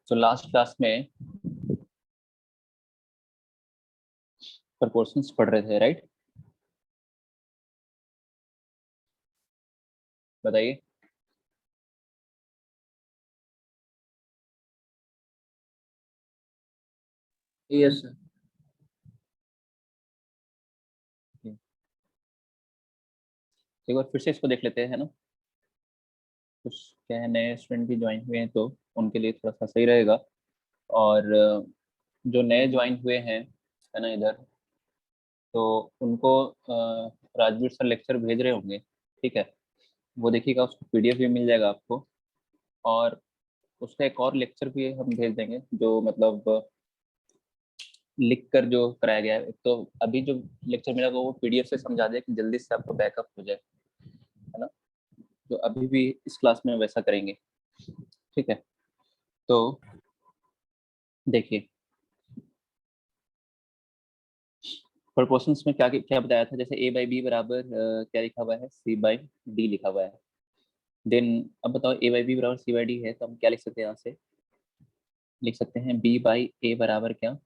तो last class में proportions पढ़ रहे थे, राइट? बताइए। Yes sir. एक बार फिर से इसको देख लेते हैं, है ना? कुछ क्या है, नए स्टूडेंट भी ज्वाइन हुए हैं तो उनके लिए थोड़ा सा सही रहेगा। और जो नए ज्वाइन हुए हैं, है ना, इधर, तो उनको राजवीर सर लेक्चर भेज रहे होंगे, ठीक है? वो देखिएगा, उसको पीडीएफ भी मिल जाएगा आपको। और उसका एक और लेक्चर भी हम भेज देंगे, जो मतलब लिख कर जो कराया गया है। तो अभी जो लेक्चर मिला वो पीडीएफ से समझा दिया कि जल्दी से आपको बैकअप हो जाए, है ना? तो अभी भी इस क्लास में वैसा करेंगे, ठीक है? तो देखिए, प्रोपोर्शंस में क्या क्या बताया था। जैसे a बाई बी बराबर क्या लिखा हुआ है, c बाई डी लिखा हुआ है। देन अब बताओ, a बाई बी बराबर c बाई डी है, तो हम क्या लिख सकते हैं? यहाँ से लिख सकते हैं b बाई ए बराबर क्या,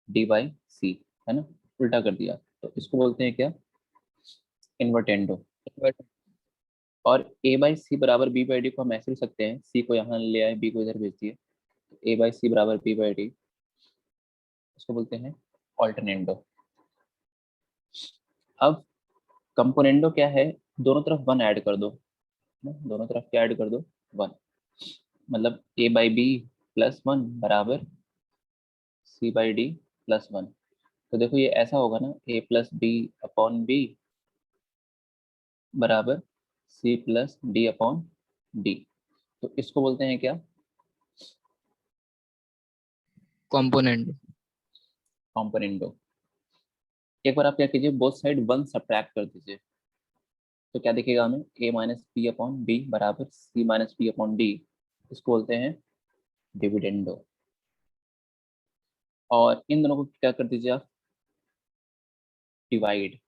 d बाई c, है ना? उल्टा कर दिया, तो इसको बोलते हैं क्या, इन्वर्टेंडो। और a बाई सी बराबर b बाई डी को हम ऐसे लिख सकते हैं, c को यहाँ ले आए, b को इधर भेज दिए, तो a बाई सी बराबर b बाई डी, इसको बोलते हैं ऑल्टरनेंडो। अब कंपोनेंडो क्या है, दोनों तरफ वन ऐड कर दो ना, दोनों तरफ क्या ऐड कर दो, वन। मतलब a by B plus one बराबर c by D plus one. तो देखो ये ऐसा होगा ना, a plus B upon B बराबर c plus D upon D. तो इसको बोलते हैं क्या, कंपोनेंट। कॉम्पोनेंडो। एक बार आप क्या कीजिए, बोथ साइड वन सब्ट्रैक्ट कर दीजिए, तो क्या दिखेगा हमें, a minus B upon B बराबर c minus B upon D. इसको बोलते हैं डिविडेंडो। और इन दोनों को क्या कर दीजिए आप, डिवाइड।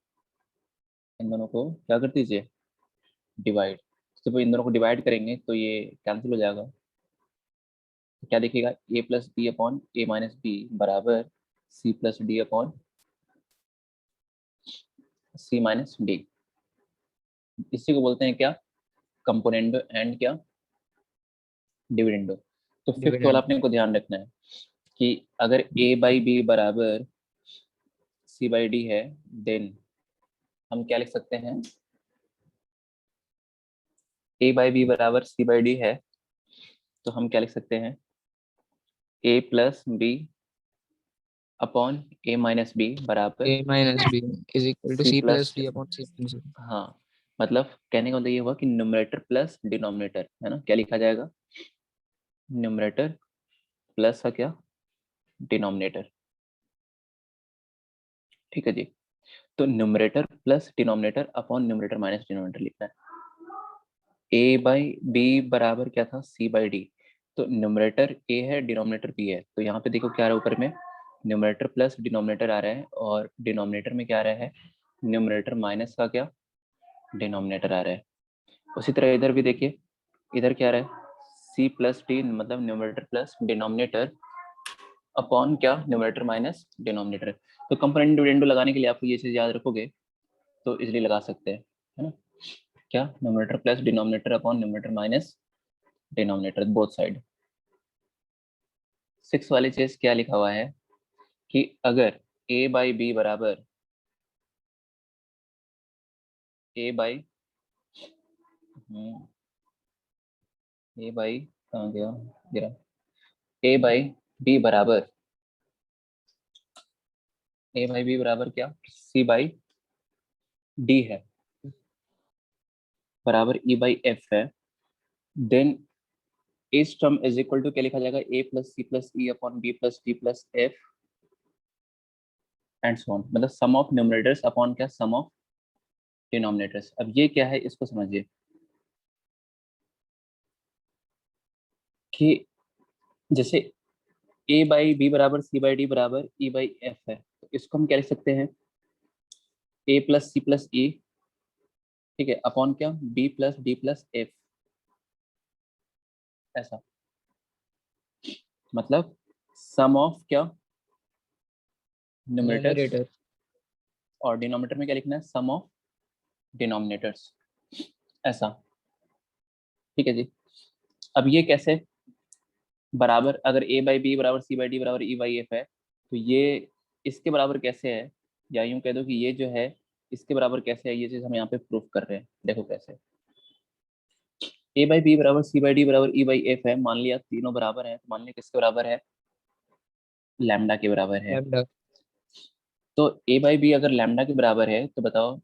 इन दोनों को क्या कर दीजिए, डिवाइड। जब इन दोनों को डिवाइड करेंगे तो ये कैंसिल हो जाएगा, तो क्या दिखेगा, a plus B upon A minus B बराबर c plus D upon C minus D. इसी को बोलते हैं क्या, कंपोनेंडो एंड क्या, डिविडेंडो। तो फिफ्थ वाला डिविडेंड। अपने को ध्यान रखना है कि अगर a बाई बी बराबर c बाई डी है, देन हम क्या लिख सकते हैं, a बाई बी बराबर c बाई डी है, तो हम क्या लिख सकते हैं, a plus B upon A minus B बराबर A minus B is equal to C C plus. Plus D upon C minus B. हाँ, मतलब कहने का मतलब ये हुआ कि न्यूमरेटर प्लस डिनोमिनेटर, है ना? क्या लिखा जाएगा, न्यूमरेटर प्लस का क्या, डिनोमिनेटर। ठीक है जी। तो numerator plus denominator upon numerator minus denominator लिखना है। ए बाई बी बराबर क्या था, सी बाई डी। तो न्यूमरेटर ए है, डिनोमिनेटर बी है, तो यहाँ पे देखो क्या आ रहा है, ऊपर में न्यूमरेटर प्लस डिनोमिनेटर आ रहा है, और डिनोमिनेटर में क्या आ रहा है, न्यूमरेटर माइनस का क्या, डिनोमिनेटर आ रहा है। उसी तरह इधर भी देखिए, इधर क्या आ रहा है, सी प्लस डी, मतलब न्यूमरेटर प्लस डिनोमिनेटर अपॉन क्या, न्यूमरेटर माइनस डिनोमिनेटर। तो कंपोनेंट डिविडेंडो लगाने के लिए आपको ये चीज याद रखोगे तो इजीली लगा सकते हैं, है ना? क्या, numerator plus denominator upon numerator minus denominator, both side. Six वाली चीज क्या लिखा हुआ है कि अगर a बाई बी बराबर ए बाई ए बाई कहाँ गया, गिरा, ए बाई बी बराबर, ए बाई बी बराबर क्या, सी बाई डी है, बराबर ई बाई एफ है, देन इस टर्म इज इक्वल टू क्या लिखा जाएगा, A plus C plus E upon B plus D plus F and so on. मतलब सम ऑफ न्यूमरेटर्स अपॉन क्या, सम ऑफ डिनोमिनेटर्स। अब ये क्या है, इसको समझिए कि जैसे ए बाई बी बराबर सी बाई डी बराबर ई बाई एफ है, तो इसको हम क्या लिख सकते हैं, ए प्लस सी प्लस ई, ठीक है, अपॉन क्या, B plus D plus F, ऐसा। मतलब सम ऑफ क्या, न्यूमरेटर्स, न्यूमरेटर और डिनोमिनेटर में क्या लिखना है, सम ऑफ डिनोमिनेटर्स, ऐसा। ठीक है जी। अब ये कैसे, बराबर अगर ए बाई बी बराबर सी बाई डी बराबर ई बाई एफ है, तो ये इसके बराबर कैसे है, या यूं कह दो कि ये जो है इसके बराबर कैसे है, ये चीज हम यहाँ पे प्रूफ कर रहे हैं। देखो कैसे, ए बाई बी बराबर सी बाई डी बराबर ई बाई एफ है, मान लिया तीनों बराबर है, तो मान लिया किसके बराबर है, लैम्डा के बराबर है। लैम्डा तो ए बाई बी अगर लैम्डा के बराबर है, तो बताओ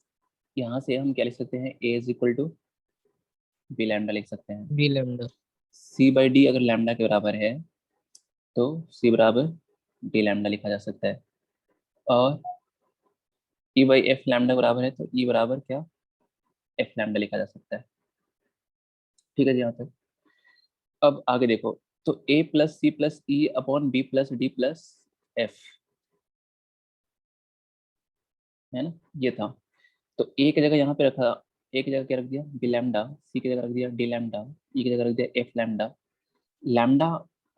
यहाँ से हम क्या लिख सकते हैं, A is equal to B lambda लिख सकते हैं। B lambda C by D अगर लैम्डा के बराबर है, तो सी बराबर डी लैम्डा लिखा जा सकता है। और ई बाई एफ लैम्डा बराबर है, तो ई बराबर क्या, एफ लैम्डा लिखा जा सकता है। ठीक है जी, यहाँ तक। अब आगे देखो, तो A plus C plus E upon B plus D plus F, है ना, ये था। तो ए की जगह यहाँ पे रखा, ए की जगह क्या रख दिया, बी लैम्डा, सी की जगह रख दिया डी लैम्डा, ई की जगह रख दिया एफ लैम्डा। लैम्डा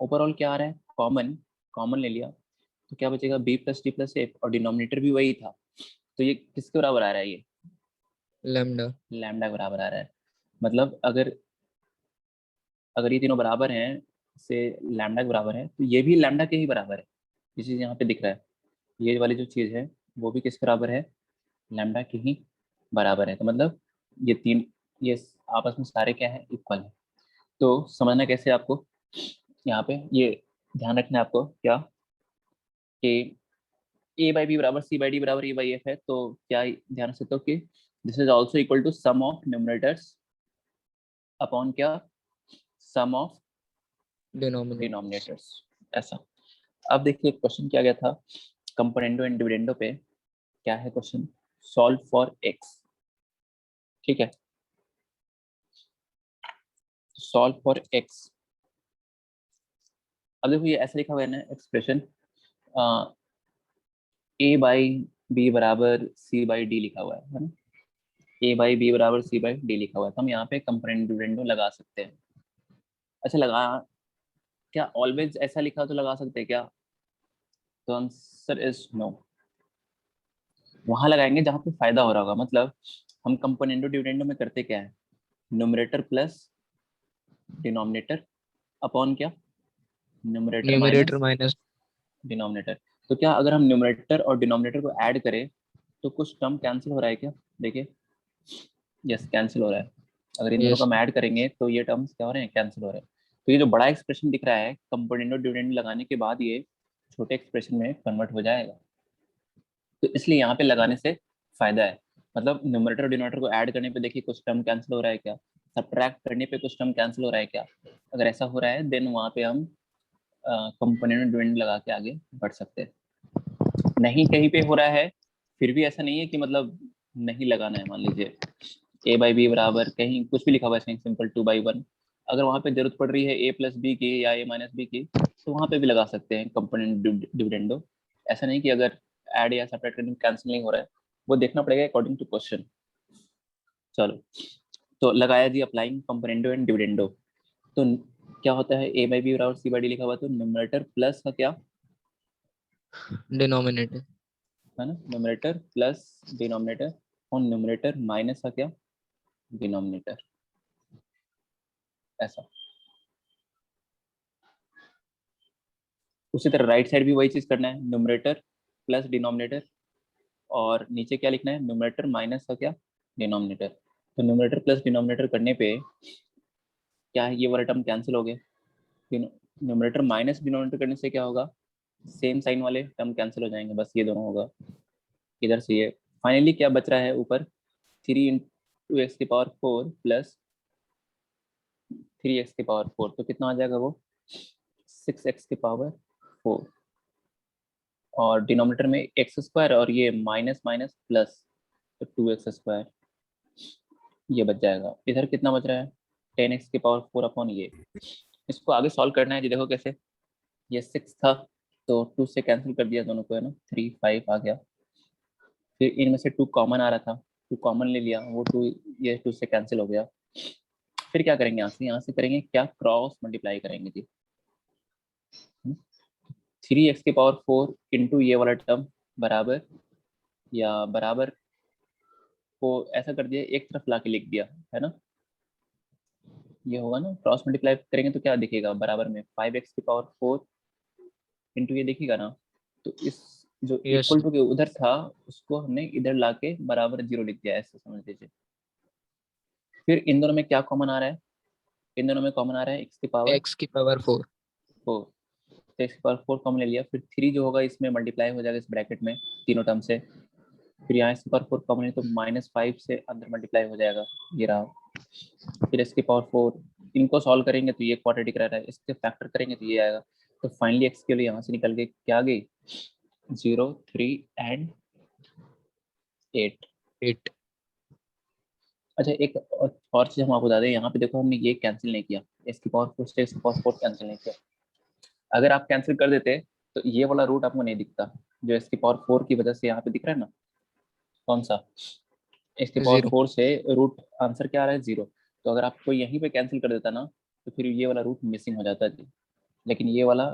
ओवरऑल क्या आ रहा है, कॉमन, कॉमन ले लिया, तो क्या बचेगा, B plus D plus F, और डिनोमिनेटर भी वही था, तो ये किसके बराबर आ रहा है, ये लैम्डा लैम्डा के बराबर आ रहा है। मतलब अगर अगर ये तीनों बराबर हैं, से लैम्डा के बराबर है, तो ये भी लैम्डा के ही बराबर है। ये चीज यहाँ पे दिख रहा है, ये वाली जो चीज है वो भी किसके बराबर है, लैम्डा के ही बराबर है। तो मतलब ये तीन, ये आपस में सारे क्या है, इक्वल है। तो समझना कैसे आपको, यहाँ पे ये ध्यान रखना है आपको क्या, कि ए बाई बी बराबर सी बाई डी बराबर ए बाई एफ है, तो क्या ध्यान रख सकते हो कि this is also equal to sum of numerators upon क्या, सम ऑफ डिनोमिनेटर डिनोमिनेटर्स, ऐसा। अब देखिए क्वेश्चन क्या गया था, कंपोनेंडो एंड डिविडेंडो पे, क्या है क्वेश्चन, सॉल्व फॉर एक्स, ठीक है, सॉल्व फॉर एक्स। अब देखो ये ऐसा लिखा हुआ है ना एक्सप्रेशन, ए बाई बी बराबर सी बाई डी लिखा हुआ है ना, ए बाई बी बराबर सी बाई डी लिखा हुआ है, तो हम यहाँ पे कंपोनेंट डिविडेंडो लगा सकते हैं। अच्छा, लगा, क्या ऑलवेज ऐसा लिखा तो लगा सकते हैं क्या, तो आंसर इज नो। वहां लगाएंगे जहां पे फायदा हो रहा होगा। मतलब हम कंपोनेंडो डिविडेंडो में करते क्या है, न्यूमरेटर प्लस डिनोमिनेटर अपॉन क्या, numerator numerator minus minus denominator. तो क्या अगर हम न्यूमरेटर और डिनोमिनेटर को ऐड करें, तो कुछ टर्म कैंसिल हो रहा है क्या, देखिए, यस कैंसिल हो रहा है। अगर इन दोनों को यस हम ऐड करेंगे तो ये टर्म्स क्या हो रहे हैं, कैंसिल हो रहे हैं। तो ये जो बड़ा एक्सप्रेशन दिख रहा है, कंपोनेंडो डिविडेंड लगाने के बाद ये छोटे एक्सप्रेशन में कन्वर्ट हो जाएगा। तो इसलिए यहाँ पे लगाने से फायदा है। मतलब न्यूमरेटर और डिनोमिनेटर को ऐड करने पे देखिए कुछ टर्म कैंसिल हो रहा है क्या, सब्ट्रैक्ट करने पे कुछ टर्म कैंसिल हो रहा है क्या। अगर ऐसा हो रहा है देन वहाँ पे हम कंपोनेंट और डिविडेंड लगा के आगे बढ़ सकते हैं। नहीं कहीं पे हो रहा है, फिर भी ऐसा नहीं है कि मतलब नहीं लगाना है। मान लीजिए ए बाई बी बराबर कहीं कुछ भी लिखा हुआ है, सिंपल 2/1, अगर वहाँ पे जरूरत पड़ रही है ए प्लस बी की या ए माइनस बी की, तो वहाँ पे भी लगा सकते हैं कंपोनेंट डिविडेंडो। ऐसा नहीं कि अगर ऐड या सेपरेट करने कैंसिल नहीं हो रहा है, वो देखना पड़ेगा अकॉर्डिंग टू क्वेश्चन। चलो, तो लगाया जी अप्लाइंग कंपोनेंडो एंड डिविडेंडो। तो क्या होता है, ए बाई बी बराबर सी बाई डी लिखा हुआ, तो न्यूमरेटर प्लस का क्या, डिनोमिनेटर है ना, न्यूमरेटर प्लस डिनोमिनेटर, और न्यूमरेटर माइनस का क्या, डिनोमिनेटर, ऐसा। उसी तरह राइट साइड भी वही चीज करना है, न्यूमरेटर प्लस डिनोमिनेटर, और न्नीचे क्या लिखना है, न्यूमरेटर माइनस का क्या, डिनोमिनेटर। तो न्यूमरेटर प्लस डिनोमिनेटर करने पे क्या है, ये वाला टर्म कैंसिल हो गए। न्यूमरेटर माइनस डिनोमिनेटर करने से क्या होगा, सेम साइन वाले टर्म कैंसिल हो जाएंगे, बस ये दोनों होगा इधर से ये। फाइनली क्या बच रहा है ऊपर, 3 × 2x⁴ प्लस 3x⁴, तो कितना आ जाएगा वो, 6x⁴, और डिनोमिनेटर में x² और ये माइनस माइनस प्लस, तो 2x², ये बच जाएगा। इधर कितना बच रहा है, 10x⁴ अपॉन ये। इसको आगे सॉल्व करना है जी, देखो कैसे, ये 6 था तो 2 से कैंसिल कर दिया दोनों को, है ना, 3 5 आ गया। फिर इनमें से 2 कॉमन आ रहा था, 2 कॉमन ले लिया, वो 2 ये 2 से कैंसिल हो गया। फिर क्या करेंगे, यहाँ से करेंगे क्या, क्रॉस मल्टीप्लाई करेंगे जी। 3x⁴ इंटू ये वाला टर्म बराबर, या बराबर को ऐसा कर दिया, एक तरफ ला के लिख दिया, है ना। ये होगा ना, क्रॉस मल्टीप्लाई करेंगे तो क्या दिखेगा, बराबर में 5x⁴ इंटू ये दिखेगा ना। तो इस जो यस इक्वल टू के उधर था उसको हमने इधर लाके बराबर 0 लिख दिया, ऐसे समझ लीजिए। फिर इन दोनों में क्या कॉमन आ रहा है, इन दोनों में कॉमन आ रहा है x⁴ x⁴ 4, तो x⁴ कॉमन ले लिया। फिर 3 जो होगा इसमें मल्टीप्लाई हो जाएगा इस ब्रैकेट में तीनों टर्म से। फिर यहाँ x⁴ कॉमन है तो -5 से अंदर मल्टीप्लाई हो जाएगा, ये रहा। फिर x⁴ इनको सॉल्व करेंगे तो ये क्वाड्रेटिक रह रहा है, इसके फैक्टर करेंगे तो ये आएगा। तो फाइनली x के लिए यहाँ से निकल के क्या आ गई, 0 3 एंड 8। 8 अच्छा एक और चीज हम आपको बता दें, यहाँ पे देखो हमने ये कैंसिल नहीं किया, x⁴ से x⁴ कैंसिल नहीं किया। अगर आप कैंसिल कर देते तो ये वाला रूट आपको नहीं दिखता, जो x⁴ की वजह से यहाँ पे दिख रहा है ना, कौन सा, 0 x⁴ से रूट आंसर क्या आ रहा है 0। तो अगर आपको यहीं पे कैंसिल कर देता ना तो फिर ये वाला रूट मिसिंग हो जाता है, लेकिन ये वाला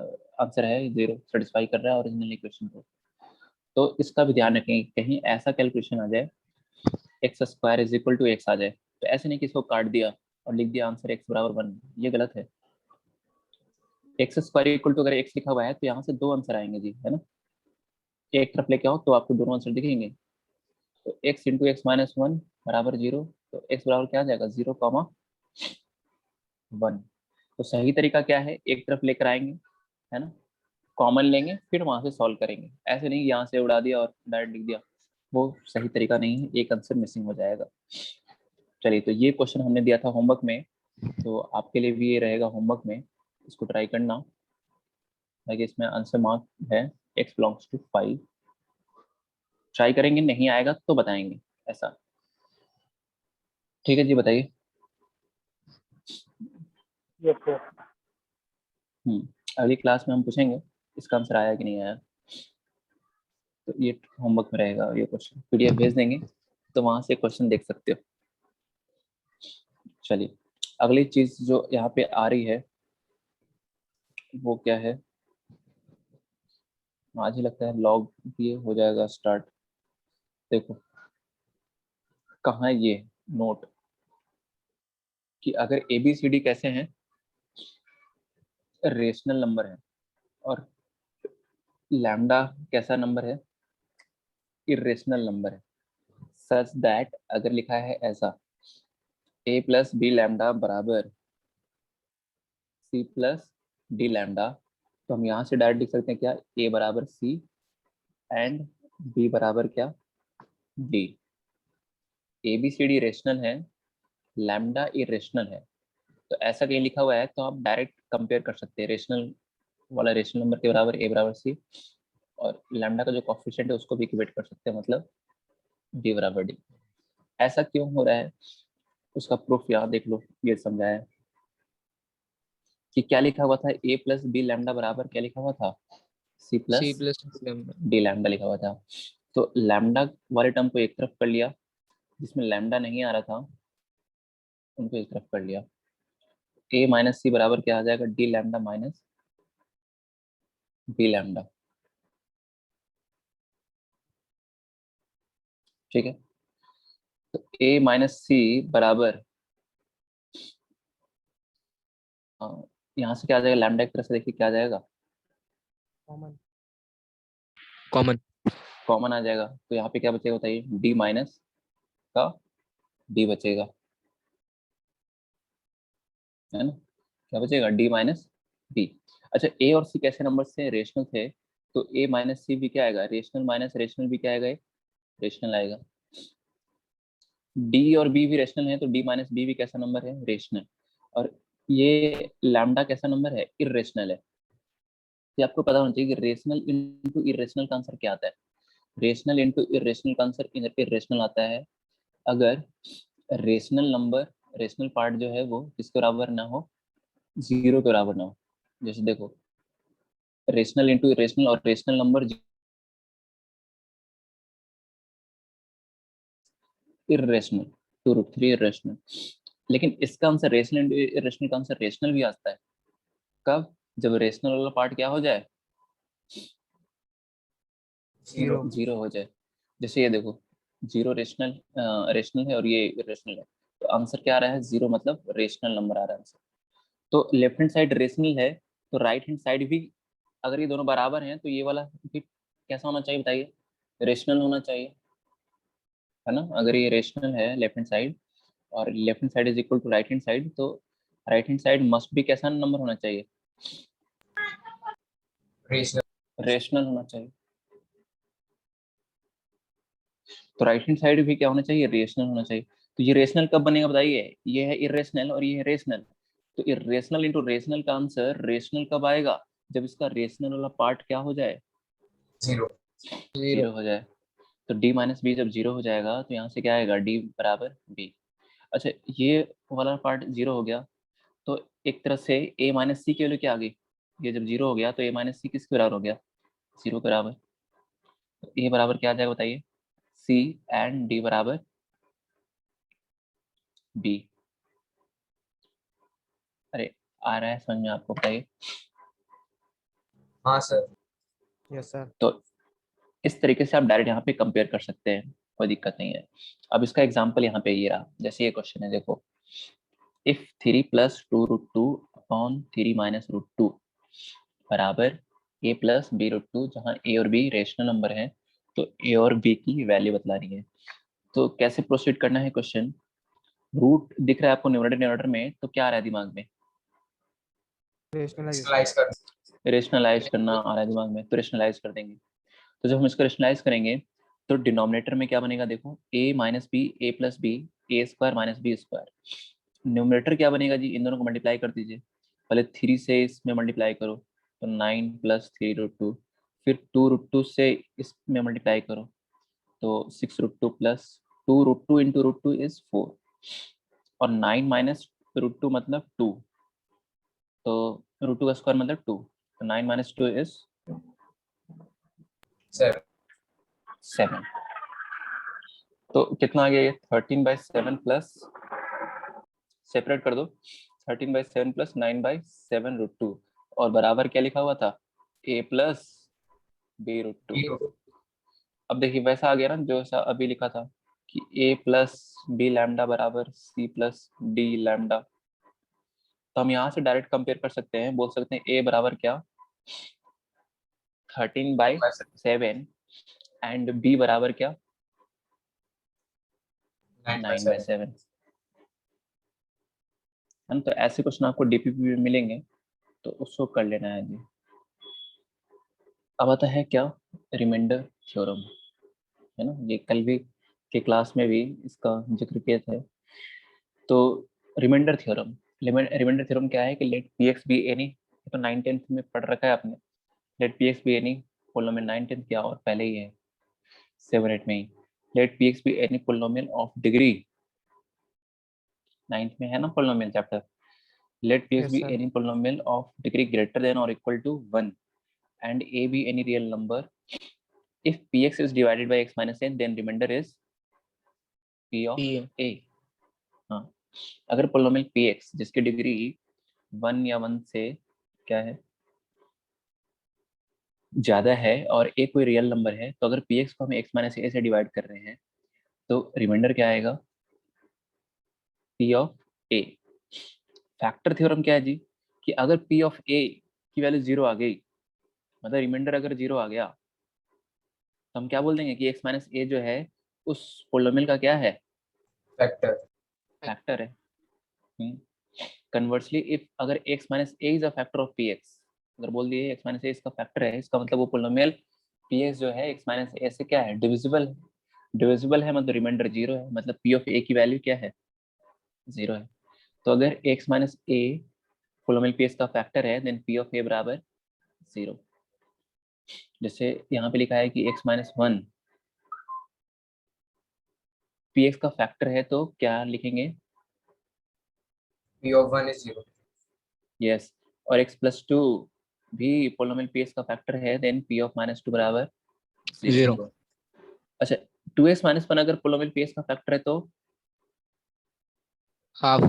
आंसर है 0, सेटिस्फाई कर रहा है ओरिजिनल इक्वेशन को। तो इसका भी ध्यान रखें, कहीं ऐसा कैलकुलेशन आ जाए x² = x आ जाए, तो ऐसे नहीं कि इसको काट दिया और लिख दिया आंसर x = 1, ये गलत है। x² अगर x लिखा हुआ है तो यहाँ से 2 आंसर आएंगे जी, है ना। एक तरफ लेके आओ तो आपको दोनों आंसर दिखेंगे। तो x × x−1 बराबर 0, तो x बराबर क्या आ जाएगा 0,1। तो सही तरीका क्या है, एक तरफ लेकर आएंगे, है ना, कॉमन लेंगे, फिर वहां से सॉल्व करेंगे। ऐसे नहीं यहाँ से उड़ा दिया और डायरेक्ट लिख दिया, वो सही तरीका नहीं है, एक आंसर मिसिंग हो जाएगा। चलिए, तो ये क्वेश्चन हमने दिया था होमवर्क में, तो आपके लिए भी ये रहेगा होमवर्क में, इसको ट्राई करना। ताकि इसमें आंसर मार्क है x बिलोंग्स टू 5। ट्राई करेंगे, नहीं आएगा तो बताएंगे, ऐसा। ठीक है जी, बताइए। Yes sir. अगली क्लास में हम पूछेंगे इसका आंसर आया कि नहीं आया। तो ये होमवर्क में रहेगा, ये क्वेश्चन PDF भेज देंगे तो वहां से क्वेश्चन देख सकते हो। चलिए, अगली चीज जो यहाँ पे आ रही है वो क्या है, आज ही लगता है लॉग ये हो जाएगा स्टार्ट। देखो कहाँ है ये नोट, कि अगर ABCD कैसे हैं, रेशनल नंबर है, और लैम्डा कैसा नंबर है, इरेशनल नंबर है, सच दैट अगर लिखा है ऐसा a + b लैम्डा बराबर c + d लैम्डा, तो हम यहाँ से डायरेक्ट लिख सकते हैं क्या, a बराबर c एंड b बराबर क्या, d। ABCD रेशनल है, लैम्डा इरेशनल है, तो ऐसा कहीं लिखा हुआ है तो आप डायरेक्ट कंपेयर कर सकते हैं, रेशनल वाला रेशनल नंबर के बराबर a बराबर c, और लैम्डा का जो कॉफिशिएंट है उसको भी इक्वेट कर सकते हैं, मतलब d बराबर d। ऐसा क्यों हो रहा है उसका प्रूफ यहाँ देख लो, ये समझाया है कि क्या लिखा हुआ था, a + b लैम्डा बराबर क्या लिखा हुआ था, c c + plus lambda d lambda लिखा हुआ था। तो लैम्डा वाले टर्म को एक तरफ कर लिया, जिसमें लैम्डा नहीं आ रहा था उनको एक तरफ कर लिया। a - c बराबर क्या आ जाएगा, d lambda minus b lambda. ठीक है, तो a - c बराबर, यहाँ से क्या आ जाएगा, लैम्डा एक तरफ से देखिए क्या आ जाएगा, कॉमन कॉमन आ जाएगा। तो यहाँ पे क्या बचेगा बताइए, d माइनस का d बचेगा, है ना, क्या बचेगा, d माइनस d। अच्छा, a और c कैसे नंबर से रेशनल थे, तो a - c भी क्या आएगा, रेशनल माइनस रेशनल भी क्या आएगा, रेशनल आएगा। d और b भी रेशनल है तो d - b भी कैसा नंबर है, रेशनल। और ये लैम्डा कैसा नंबर है, इरेशनल है। ये आपको पता होना चाहिए कि रेशनल इंटू इरेशनल का आंसर क्या आता है। रेशनल इंटू इरेशनल का आंसर इरेशनल आता है अगर रेशनल नंबर, रेशनल पार्ट जो है वो किसके बराबर ना हो, 0 के बराबर ना हो। जैसे देखो रेशनल इंटू इरेशनल, और रेशनल नंबर इरेशनल, 2√3 इरेशनल। लेकिन इसका आंसर रेशनल इंटू इरेशनल का आंसर रेशनल भी आता है। कब? जब रेशनल वाला पार्ट क्या हो जाए, जीरो। जीरो हो जाए। जैसे ये देखो, जीरो रेशनल रेशनल है और ये इरेशनल है, तो आंसर क्या आ रहा है? जीरो, मतलब रेशनल नंबर आ रहा है आंसर। तो लेफ्ट हैंड साइड रेशनल है, तो राइट हैंड साइड भी, अगर ये दोनों बराबर हैं तो ये वाला भी कैसा होना चाहिए बताइए? रेशनल होना चाहिए, है ना? अगर ये रेशनल है लेफ्ट हैंड साइड, और left hand side is equal to right hand side, तो राइट हैंड साइड मस्ट भी कैसा नंबर होना चाहिए? रेशनल। रेशनल होना चाहिए। तो राइट हैंड साइड भी क्या होना चाहिए? रेशनल होना चाहिए। तो ये रेशनल कब बनेगा बताइए? ये है इरेशनल और ये है रेशनल। तो इरेशनल इंटू रेशनल का आंसर रेशनल कब आएगा? जब इसका रेशनल वाला पार्ट क्या हो जाए? जीरो। जीरो। जीरो हो जाए। तो डी माइनस बी जब जीरो हो जाएगा तो यहाँ से क्या आएगा? डी बराबर बी। अच्छा, ये वाला पार्ट जीरो हो गया, तो एक तरह से ए माइनस सी की वैल्यू क्या आ गई? ये जब जीरो हो गया तो ए माइनस सी किसके बराबर हो गया? जीरो के बराबर। तो ए बराबर क्या आ जाएगा बताइए? सी एंड डी बराबर बी। अरे, आ रहा है समझ में आपको? बताइए। हाँ सर। Yes sir. तो इस तरीके से आप डायरेक्ट यहाँ पे कंपेयर कर सकते हैं, कोई दिक्कत नहीं है। अब इसका एग्जाम्पल यहाँ पे ये रहा, जैसे ये क्वेश्चन है, देखो, इफ 3 प्लस 2√2 अपॉन 3 माइनस √2 बराबर a प्लस b√2, जहाँ a और b रेशनल नंबर है, तो a और b की वैल्यू बतला रही है। तो कैसे प्रोसीड करना है क्वेश्चन? रूट दिख रहा है आपको न्यूमरेटर डिनोमिनेटर में, तो क्या आ रहा है दिमाग में? रेशनलाइज कर। रेशनलाइज करना आ रहा है दिमाग में, तो रेशनलाइज कर देंगे। तो जब हम इसको रेशनलाइज करेंगे तो डिनोमिनेटर में क्या बनेगा? देखो, a minus B, A plus B, A square minus B square. Numerator क्या बनेगा जी? इन दोनों को मल्टीप्लाई कर दीजिए। पहले 3 से इसमें मल्टीप्लाई करो, तो 9 प्लस 3√2, फिर 2√2 से इसमें मल्टीप्लाई करो, तो 6√2 प्लस 2√2 इंटू √2 इज 4, और 9 माइनस √2 मतलब 2, तो √2 का स्क्वायर मतलब 2, तो 9 माइनस 2 इज सर 7। तो कितना आ गया ये? 13/7 प्लस, सेपरेट कर दो, 13/7 प्लस 9/7√2, और बराबर क्या लिखा हुआ था? a plus b√2। अब देखिए वैसा आ गया ना जो सा अभी लिखा था, कि a प्लस बी लैम्डा बराबर c प्लस डी लैम्डा। तो हम यहाँ से डायरेक्ट कंपेयर कर सकते हैं, बोल सकते हैं a बराबर क्या? 13/7, एंड b बराबर क्या? 9/7। है ना? तो ऐसे क्वेश्चन आपको डीपीपी में मिलेंगे, तो उसको कर लेना है जी। अब आता है क्या? रिमाइंडर थ्योरम, है ना? ये कल भी के क्लास में भी इसका जिक्र किया था। तो रिमाइंडर थ्योरम, रिमाइंडर थ्योरम क्या है? कि let P X be any, तो 9th-10th में पढ़ रखा है आपने। Let P X be any polynomial, 9th-10th क्या और पहले ही है, 7-8 में ही। Let P X be any polynomial of degree, 9th में है ना polynomial chapter. Let P X Yes, be sir. Any polynomial of degree greater than or equal to 1, and a be any real number. If px is divided by x minus n, then remainder is p of a। हाँ, अगर polynomial px जिसकी degree 1 या 1 से क्या है, ज्यादा है, और a कोई रियल नंबर है, तो अगर px को हम x माइनस a से डिवाइड कर रहे हैं, तो रिमाइंडर क्या आएगा? p of a। Factor theorem क्या है जी? कि अगर p ऑफ a की वैल्यू 0 आ गई, मतलब रिमाइंडर अगर 0 आ गया, तो हम क्या बोल देंगे कि x माइनस a जो है उस पोलोमियल का क्या है? फैक्टर। फैक्टर है। कन्वर्सली इफ अगर x minus a is a factor of px, अगर बोल दिए x माइनस a इसका फैक्टर है, इसका मतलब वो पोलिनोमियल px जो है x माइनस a से क्या है? डिविजिबल है। डिविजिबल है मतलब रिमाइंडर 0 है, मतलब p ऑफ a की वैल्यू क्या है? 0 है। तो अगर x minus a polynomial px का फैक्टर है, देन p ऑफ a बराबर 0। जैसे यहाँ पे लिखा है कि x माइनस 1 px का फैक्टर है, तो क्या लिखेंगे? p of 1 is 0। यस। और x प्लस 2 भी पोलिनोमियल px का फैक्टर है देन p ऑफ -2 बराबर 0 अच्छा 2x - 1 अगर पोलिनोमियल px का फैक्टर है तो हाफ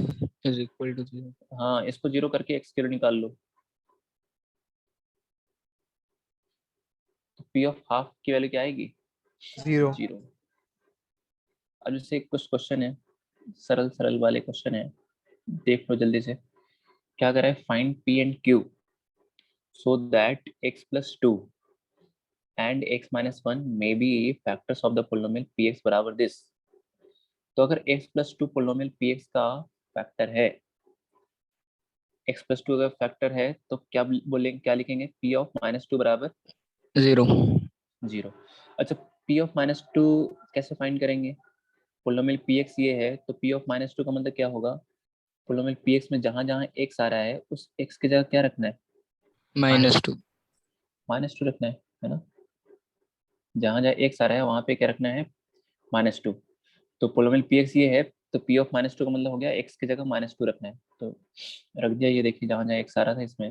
इज इक्वल टू 0। हाँ इसको 0 करके x की निकाल लो तो p ऑफ हाफ की वैल्यू क्या आएगी 0 0। अब जैसे कुछ क्वेश्चन है सरल सरल वाले क्वेश्चन है देख लो जल्दी से क्या कर रहा है find p and q so that x plus 2 and x minus 1 may be factors of the polynomial px बराबर this। तो अगर x plus 2 polynomial px का फैक्टर है x plus 2 अगर फैक्टर है तो क्या बोलेंगे क्या लिखेंगे p ऑफ -2 बराबर 0 0। अच्छा p ऑफ -2 कैसे फाइंड करेंगे पोलिनोमियल px ये है तो p ऑफ -2 का मतलब क्या होगा पोलिनोमियल px में जहां जहां x आ रहा है उस x की जगह क्या रखना है -2 -2 रखना है ना जहां जहां x आ रहा है वहां पे क्या रखना है -2। तो पोलिनोमियल px ये है तो p ऑफ -2 का मतलब हो गया x की जगह -2 रखना है तो रख दिया ये देखिए जहां जहां x आ रहा था इसमें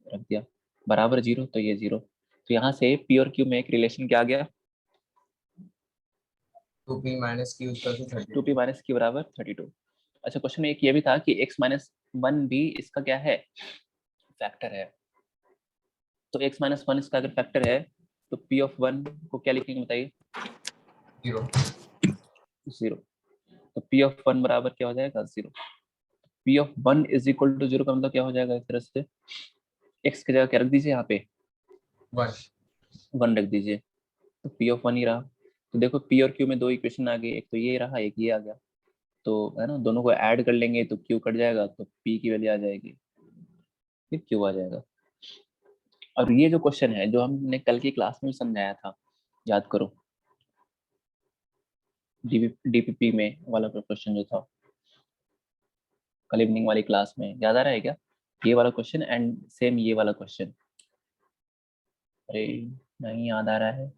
रख दिया बराबर 0 तो ये 0। तो यहाँ से p और q में एक रिलेशन क्या आ गया 2p minus q is equal to 30 2p - q बराबर 32। अच्छा क्वेश्चन में एक ये भी था कि x - 1 भी इसका क्या है फैक्टर है तो x - 1 इसका अगर फैक्टर है तो p ऑफ 1 को क्या लिखेंगे बताइए 0 0। तो p ऑफ 1 बराबर क्या हो जाएगा 0। p of 1 is equal to 0 का मतलब क्या हो जाएगा इस तरह से x की जगह क्या रख दीजिए यहाँ पे 1 1 रख दीजिए तो p ऑफ 1 ही रहा। तो देखो p और q में दो इक्वेशन आ गई एक तो ये रहा एक ये आ गया तो है ना दोनों को ऐड कर लेंगे तो q कट जाएगा तो p की वैल्यू आ जाएगी फिर q आ जाएगा। और ये जो क्वेश्चन है जो हमने कल की क्लास में समझाया था याद करो डीपीपी में वाला क्वेश्चन जो था कल इवनिंग वाली क्लास में याद आ रहा है क्या ये वाला क्वेश्चन एंड सेम ये वाला क्वेश्चन अरे नहीं याद आ रहा है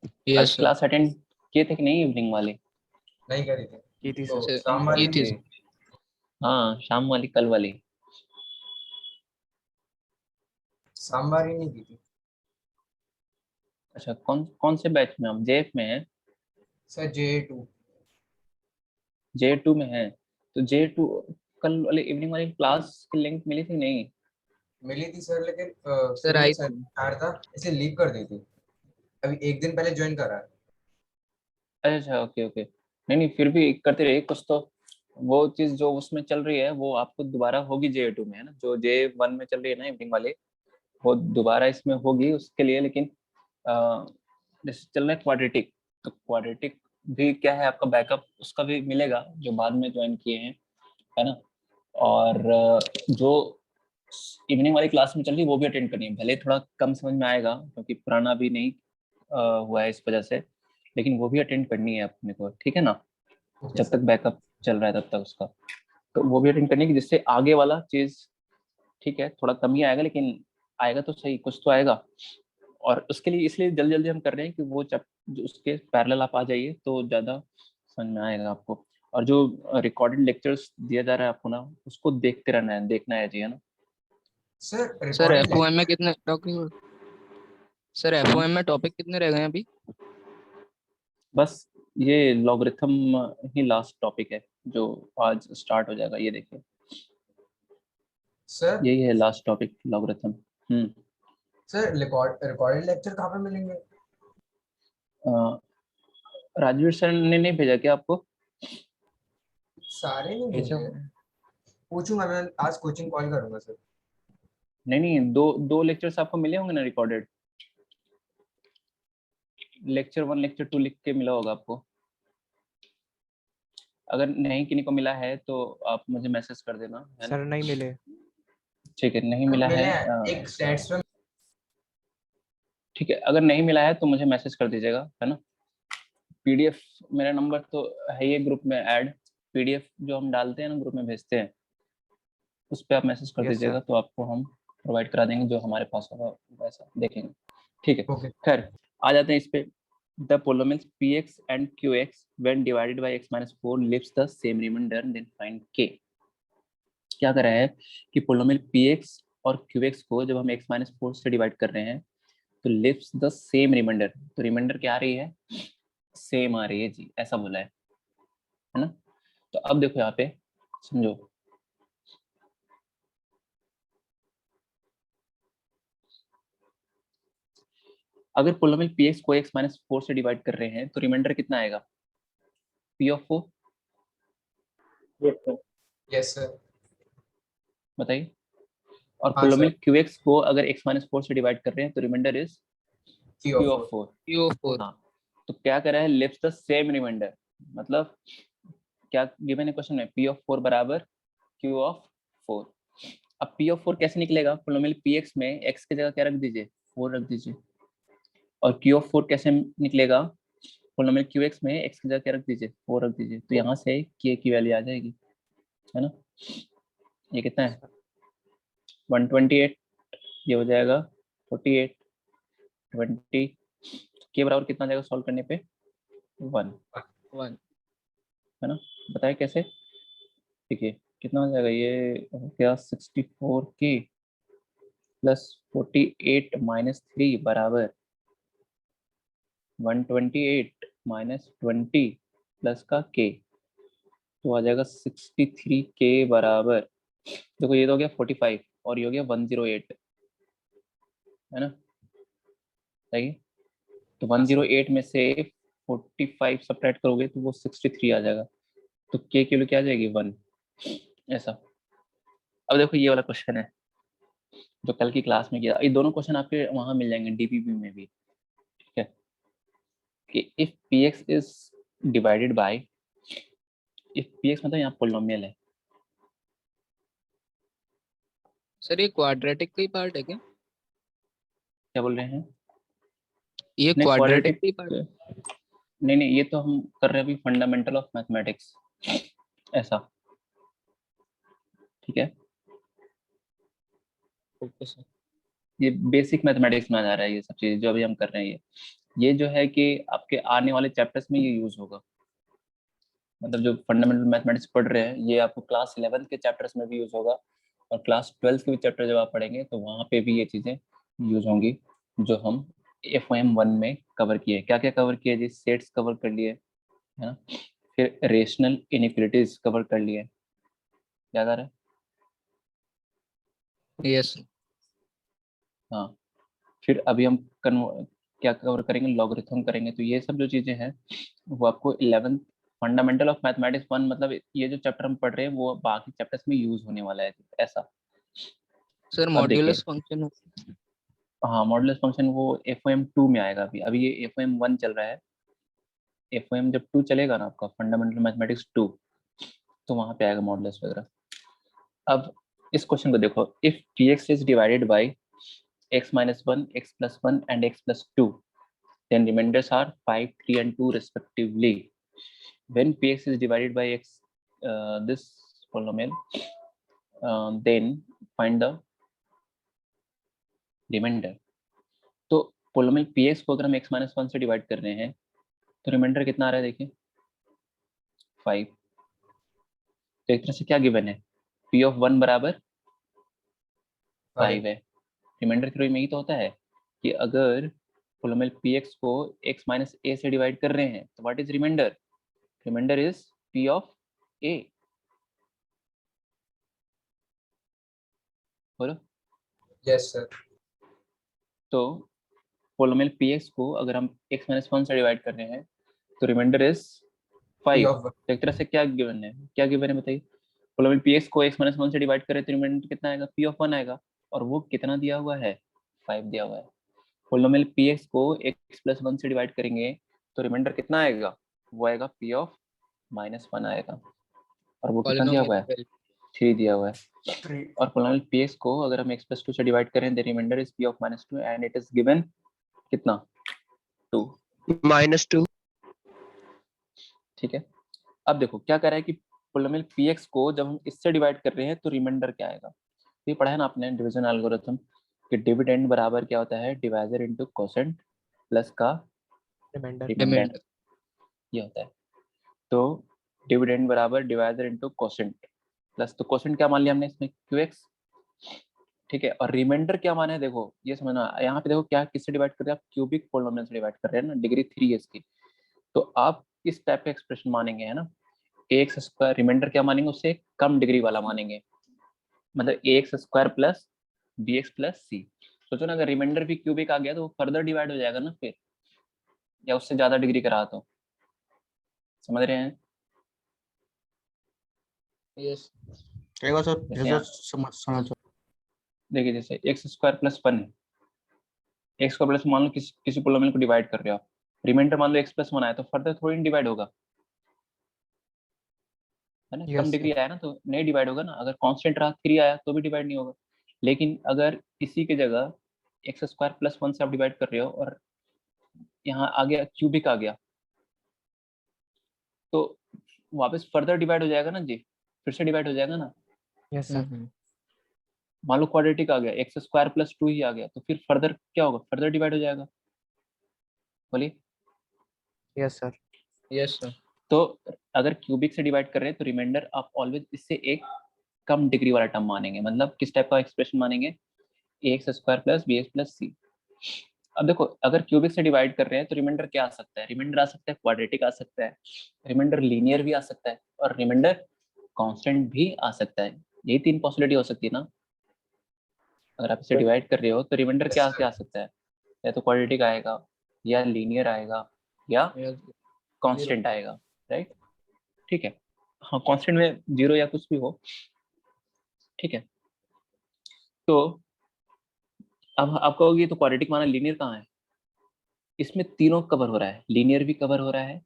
कल यस सर क्लास अटेंड किए थे कि नहीं इवनिंग वाले नहीं करी थी की थी तो सर शाम वाली ये थी थी। हाँ शाम वाली कल वाली सोमवार ही नहीं की थी अच्छा कौन कौन से बैच में हम जेएफ में है सर J2 J2 में है तो J2 कल वाले इवनिंग वाली क्लास की लिंक मिली थी नहीं मिली थी सर लेकिन सर फिर आई सर आ रहा था इसे लीव कर दी थी अभी एक दिन पहले ज्वाइन करा है अच्छा ओके ओके नहीं नहीं फिर भी करते रहिए कुछ तो वो चीज जो उसमें चल रही है वो आपको दोबारा होगी J2 में है ना जो J1 में चल रही है ना इवनिंग वाली वो दोबारा इसमें होगी उसके लिए लेकिन जैसे चल रहा है क्वाड्रेटिक तो क्वाड्रेटिक भी क्या है आपका बैकअप उसका भी मिलेगा जो बाद में ज्वाइन किए हैं है ना और जो इवनिंग वाली क्लास में चल रही है वो भी अटेंड करनी है भले थोड़ा कम समझ में आएगा क्योंकि पुराना भी नहीं हुआ है इस वजह से लेकिन वो भी अटेंड करनी है अपने को ठीक है ना ओके जब तक बैकअप चल रहा है तब तक उसका तो वो भी अटेंड करनी है जिससे आगे वाला चीज ठीक है थोड़ा कम ही आएगा लेकिन आएगा तो सही कुछ तो आएगा और उसके लिए इसलिए जल्दी जल्दी हम कर रहे हैं कि वो जब जो उसके पैरेलल आप आ जाइए तो ज़्यादा समझ में आएगा आपको और जो रिकॉर्डेड लेक्चर्स दिया जा रहा है आपको ना उसको देखते रहना है देखना है जी है ना सर सर रिकॉर्डेड एफओएम में कितने टॉपिक सर एफओएम में टॉपिक कितने रह गए हैं अभी बस ये लॉगरिथम ही लास्ट टॉपिक है जो आज स्टार्ट हो जाएगा ये देखिए सर यही है last topic logarithm sir recorded lecture कहाँ पे मिलेंगे राजवीर सर ने नहीं भेजा क्या आपको सारे नहीं भेजा मिलेंगे पूछूंगा मैं आज कोचिंग कॉल करूंगा सर नहीं नहीं दो दो लेक्चर्स आपको मिले होंगे ना रिकॉर्डेड लेक्चर 1 लेक्चर 2 लिख के मिला होगा आपको अगर नहीं किन्हीं को मिला है तो आप मुझे मैसेज कर देना है ना सर नहीं मिले ठीक है नहीं मिला मिले है हैं एक स्टैट्स में ठीक है अगर नहीं मिला है तो मुझे मैसेज कर दीजिएगा है ना पीडीएफ मेरा नंबर तो है ये ग्रुप में ऐड पीडीएफ जो हम डालते हैं ना ग्रुप में भेजते हैं उस पर आप मैसेज कर Yes, दीजिएगा sir. तो आपको हम प्रोवाइड करा देंगे जो हमारे पास होगा वैसा देखेंगे ठीक है ओके खैर आ जाते हैं इस पे the polynomials px and qx when divided by x minus 4 leaves the same remainder then find k क्या कर रहा है कि पोलोमियल px और qx को जब हम x माइनस 4 से डिवाइड कर रहे हैं तो लिव्स द सेम रिमाइंडर, तो रिमाइंडर क्या आ रही है, सेम आ रही है जी, ऐसा बोला है ना। तो अब देखो यहाँ पे समझो, अगर पोलोमियल px को x माइनस 4 से डिवाइड कर रहे हैं तो रिमाइंडर कितना आएगा, p ऑफ 4, यस सर। बताइए। और हाँ पोलोमियल सर। qx को अगर x माइनस 4 से डिवाइड कर रहे हैं तो remainder is Q q of of 4। 4। Q4। हाँ, तो क्या कर रहा है, लिव्स द सेम रिमाइंडर, मतलब क्या गिवन है क्वेश्चन में, p ऑफ 4 बराबर q ऑफ 4। अब p ऑफ 4 कैसे निकलेगा, पोलोमियल px में x की जगह क्या रख दीजिए, 4 रख दीजिए। और q ऑफ 4 कैसे निकलेगा, पोलोमियल qx में x की जगह क्या रख दीजिए, 4 रख दीजिए। तो यहाँ से k की वैल्यू आ जाएगी, है ना। ये कितना है, 128, ये हो जाएगा 48, 20, के बराबर कितना आ जाएगा सॉल्व करने पे, 1, 1। है ना। बताए कैसे, देखिए कितना हो जाएगा, ये हो गया 64 के प्लस 48 माइनस 3 बराबर 128 माइनस 20 प्लस का के, तो आ जाएगा 63 के बराबर, देखो ये तो हो गया 45 और ये हो गया 108, है ना, सही। तो 108 में से 45 सब्ट्रैक्ट करोगे तो वो 63 आ जाएगा, तो के की वैल्यू क्या आ जाएगी, 1, ऐसा। अब देखो ये वाला क्वेश्चन है जो कल की क्लास में किया, ये दोनों क्वेश्चन आपके वहां मिल जाएंगे डीपीपी में भी, ठीक है। कि if px is divided by, if px मतलब यहाँ पोलिनोमियल है, सर ये क्वाड्रेटिक का ही पार्ट है क्या? क्या बोल रहे हैं, ये नहीं क्वाड्रेटिक क्वाड्रेटिक, का ही पार्ट। नहीं नहीं, ये तो हम कर रहे हैं अभी फंडामेंटल ऑफ मैथमेटिक्स, ऐसा, ठीक है। Okay sir. ये बेसिक मैथमेटिक्स में आ जा रहा है, ये सब चीजें जो अभी हम कर रहे हैं, ये जो है कि आपके आने वाले चैप्टर्स में ये यूज होगा, मतलब जो फंडामेंटल मैथमेटिक्स पढ़ रहे हैं ये आपको क्लास 11 के चैप्टर्स में भी यूज होगा, और क्लास 12 के भी चैप्टर जब आप पढ़ेंगे तो वहाँ पे भी ये चीज़ें यूज होंगी, जो हम FOM1 में कवर किए। क्या क्या कवर किए जी, सेट्स कवर कर लिए, है ना, फिर रेशनल इनइक्वालिटीज कवर कर लिए, याद आ रहा है, यस। हाँ। फिर अभी हम क्या कवर करेंगे, लॉगरिथम करेंगे। तो ये सब जो चीज़ें हैं वो आपको 11th फंडामेंटल ऑफ मैथमेटिक्स 1, मतलब ये जो चैप्टर हम पढ़ रहे हैं वो बाकी चैप्टर्स में यूज होने वाला है, ऐसा। सर अब देखिए, मॉड्यूलस फंक्शन। हाँ मॉडुलस फंक्शन वो FOM2 में आएगा, अभी अभी ये FOM1 चल रहा है, FOM जब 2 चलेगा ना आपका, फंडामेंटल मैथमेटिक्स 2, तो वहाँ पे आएगा मॉडुलस वगैरह। अब इस क्वेश्चन को देखो, if px is divided by x minus 1, x plus 1 and x plus 2, then remainders are 5, 3 and 2 respectively. When px is divided by x, this polynomial, then find the remainder. तो polynomial px को अगर हम x minus 1 से divide कर रहे हैं तो reminder कितना आ रहा है, देखिए 5। तो एक तरह से क्या गिवन है, p ऑफ 1 बराबर 5 है। रिमाइंडर थ्योरम में ही तो होता है कि अगर पोलोमियल px को x माइनस a से डिवाइड कर रहे हैं तो what is remainder, remainder is p of a, बोलो। Yes sir. तो पोलोमियल px को अगर हम x माइनस 1 से डिवाइड कर रहे हैं तो रिमाइंडर इज 5। P of 1। तो एक तरह से क्या गिवन है, क्या गिवन है बताइए, पोलोमियल px को x माइनस 1 से डिवाइड करें तो रिमाइंडर कितना आएगा, p ऑफ 1 आएगा, और वो कितना दिया हुआ है, 5 दिया हुआ है। पोलोमियल px को x प्लस 1 से डिवाइड करेंगे तो रिमाइंडर कितना आएगा, वो आएगा p ऑफ माइनस 1 आएगा, और वो कितना दिया हुआ है, पॉलिनोमियल 3 दिया हुआ है। 3। और पोलोमियल px को अगर हम x प्लस 2 से डिवाइड करें the remainder is p of minus 2 and it is given कितना, 2, -2। ठीक है। अब देखो क्या कर रहा है कि पोलोमियल px को जब हम इससे डिवाइड कर रहे हैं तो रिमाइंडर क्या आएगा, ये पढ़ा है ना आपने डिवीजन एल्गोरिथम, कि डिविडेंड बराबर क्या होता है, डिवाइजर इनटू कोसेंट प्लस का रिमाइंडर, ये होता है। तो डिविडेंड बराबर डिवाइजर इनटू कोसेंट, प्लस, तो क्वेश्चन क्या मान लिया हमने इसमें, QX, ठीक है। और रिमाइंडर क्या माना है, देखो ये समझना, यहाँ पे देखो क्या किससे डिवाइड कर रहे हैं आप, क्यूबिक पोलिनोमियल से डिवाइड कर रहे हैं ना, डिग्री 3 है इसकी। तो आप इस टाइप का एक्सप्रेशन मानेंगे, है ना, ax स्क्वायर, रिमाइंडर क्या मानेंगे, उससे कम डिग्री वाला मानेंगे, मतलब ax square plus bx plus c। सोचो ना, अगर रिमाइंडर भी क्यूबिक आ गया तो वो फर्दर डिवाइड हो जाएगा ना फिर, या उससे ज्यादा डिग्री करा, तो समझ रहे हैं। यस रहेगा सर, जैसे जैसा यहाँ समझ देखिए, जैसे एक्स स्क्वायर प्लस 1 है, एक्स स्क्वायर प्लस मान लो किसी पोलिनोमियल को डिवाइड कर रहे हो आप, रिमाइंडर मान लो एक्स प्लस 1 आया, तो फर्दर थोड़ी डिवाइड होगा, है ना, कम यस डिग्री सर। आया ना तो नहीं डिवाइड होगा ना। अगर कांस्टेंट रहा 3 आया तो भी डिवाइड नहीं होगा। लेकिन अगर इसी के जगह एक्स स्क्वायर प्लस 1 से आप डिवाइड कर रहे हो और यहाँ आ गया क्यूबिक आ गया, तो वापस फर्दर डिवाइड हो जाएगा ना जी, फिर से डिवाइड हो जाएगा ना। Yes sir. मान लो क्वाड्रेटिक आ गया, एक्स स्क्वायर प्लस 2 ही आ गया, तो फिर फर्दर क्या होगा, फर्दर डिवाइड हो जाएगा, बोलिए। Yes sir. Yes sir. तो अगर क्यूबिक से डिवाइड कर रहे हैं तो रिमाइंडर आप ऑलवेज इससे एक कम डिग्री वाला टर्म मानेंगे, मतलब किस टाइप का एक्सप्रेशन मानेंगे, X square plus B X plus C. अब देखो, अगर क्यूबिक से डिवाइड कर रहे हैं तो रिमाइंडर क्या आ सकता है, रिमाइंडर आ सकता है क्वाड्रेटिक आ सकता है, रिमाइंडर लीनियर भी आ सकता है, और रिमाइंडर कांस्टेंट भी आ सकता है। यही 3 पॉसिबिलिटी हो सकती है ना। अगर आप इसे डिवाइड कर रहे हो तो रिमाइंडर Yes, क्या sir. क्या आ सकता है, या तो क्वाड्रेटिक आएगा, या लीनियर आएगा, या कांस्टेंट आएगा, राइट। ठीक है, हाँ कांस्टेंट में 0 या कुछ भी हो, ठीक है। तो अब आप कहोगे तो क्वाड्रेटिक माना, लीनियर कहाँ है, इसमें तीनों कवर हो रहा है, लीनियर भी कवर हो रहा है,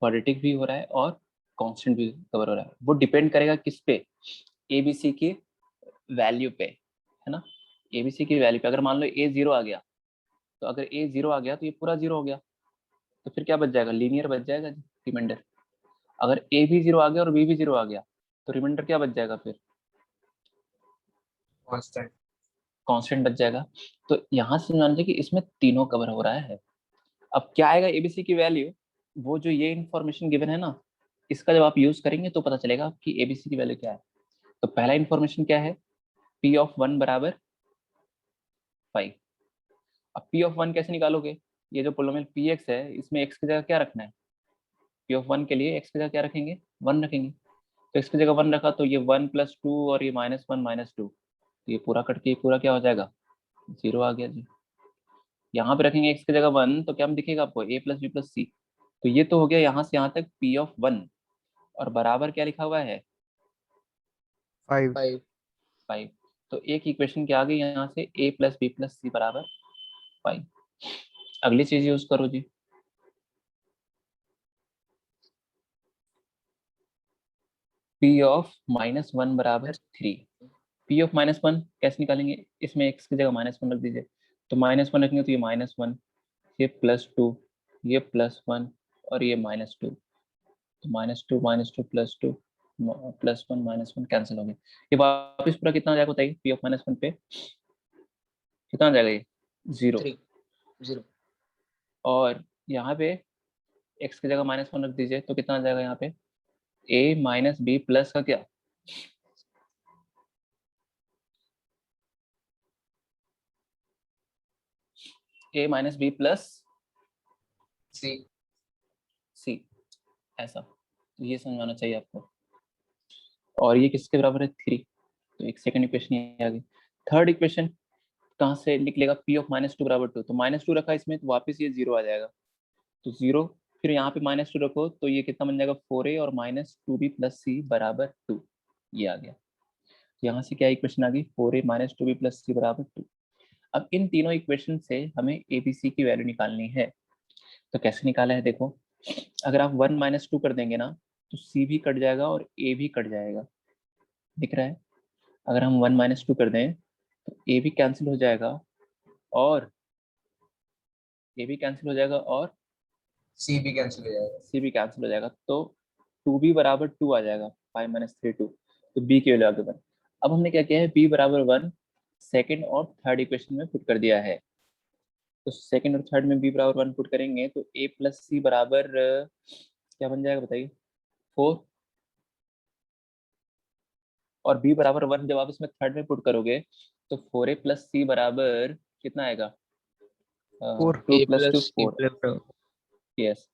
क्वाड्रेटिक भी हो रहा है, और कांस्टेंट भी कवर हो रहा है। वो डिपेंड करेगा किस पे, एबीसी की वैल्यू पे, है ना। एबीसी की वैल्यू पे अगर मान लो ए 0 आ गया, तो अगर ए 0 आ गया तो ये पूरा 0 हो गया, तो फिर क्या बच जाएगा, लीनियर बच जाएगा रिमाइंडर। अगर ए भी 0 आ गया और बी भी 0 आ गया, तो रिमाइंडर क्या बच जाएगा फिर, Constant. कांस्टेंट बच जाएगा। तो यहाँ से मान लीजिए कि इसमें तीनों कवर हो रहा है। अब क्या आएगा एबीसी की वैल्यू, वो जो ये इन्फॉर्मेशन गिवन है ना, इसका जब आप यूज करेंगे तो पता चलेगा कि एबीसी की वैल्यू क्या है। तो पहला इन्फॉर्मेशन क्या है, पी ऑफ 1 बराबर 5। अब पी ऑफ 1 कैसे निकालोगे, ये जो पोलिनोमियल पी एक्स है, इसमें एक्स की जगह क्या रखना है, पी ऑफ 1 के लिए एक्स की जगह क्या रखेंगे, 1 रखेंगे। तो एक्स की जगह 1 रखा तो ये 1 + 2 और ये -1 - 2, तो ये पूरा कट के ये पूरा क्या हो जाएगा, 0 आ गया जी। यहाँ पे रखेंगे एक्स की जगह 1, तो क्या दिखेगा आपको, a + b + c। तो ये तो हो गया यहाँ से यहाँ तक पी ऑफ 1, और बराबर क्या लिखा हुआ है, 5। 5। तो एक इक्वेशन क्या आ गई यहाँ से, a + b + c बराबर 5। अगली चीज यूज करो जी, p ऑफ -1 बराबर 3। p ऑफ -1 कैसे निकालेंगे, इसमें x की जगह -1 रख दीजिए, तो -1 रखेंगे तो ये -1, ये +2, ये +1, और ये -2, तो -2 -2 +2 +1 -1 कैंसिल हो गए। ये वापस पूरा कितना आ जाएगा बताइए, p ऑफ -1 पे कितना आ जाएगा, ये 0। 0। और यहाँ पे x की जगह -1 रख दीजिए, तो कितना आ जाएगा यहाँ पे, a - b प्लस का क्या, a - b plus C. c, ऐसा। तो ये समझाना चाहिए आपको। और ये किसके बराबर है, 3। तो एक सेकंड इक्वेशन ये आ गई। थर्ड इक्वेशन कहाँ से निकलेगा, p ऑफ -2 बराबर 2, तो -2 रखा इसमें तो वापस ये 0 आ जाएगा, तो 0, फिर यहाँ पे -2 रखो तो ये कितना बन जाएगा, 4a और -2b + c बराबर 2, ये आ गया। यहाँ से क्या इक्वेशन आ गई, 4a - 2b + c बराबर 2। अब इन तीनों इक्वेशन से हमें एबीसी की वैल्यू निकालनी है। तो कैसे निकाला है देखो, अगर आप 1 - 2 कर देंगे ना, तो सी भी कट जाएगा और ए भी कट जाएगा, दिख रहा है। अगर हम 1 - 2 कर दें तो ए भी कैंसिल हो जाएगा, और ए भी कैंसिल हो जाएगा, और C भी कैंसिल हो जाएगा. सी भी कैंसिल हो जाएगा, तो 2b बराबर 2 आ जाएगा, 5 - 3 2, तो बी की वैल्यू आ गई 1। अब हमने क्या किया है, b बराबर 1 सेकेंड और थर्ड इक्वेशन में पुट कर दिया है। तो सेकंड और थर्ड में b बराबर 1 पुट करेंगे तो a + c बराबर क्या बन जाएगा बताइए, 4। और b बराबर 1 जब आप इसमें थर्ड में पुट करोगे तो 4a प्लस c बराबर कितना आएगा? 4 2 A plus 2 plus C 4। plus yes,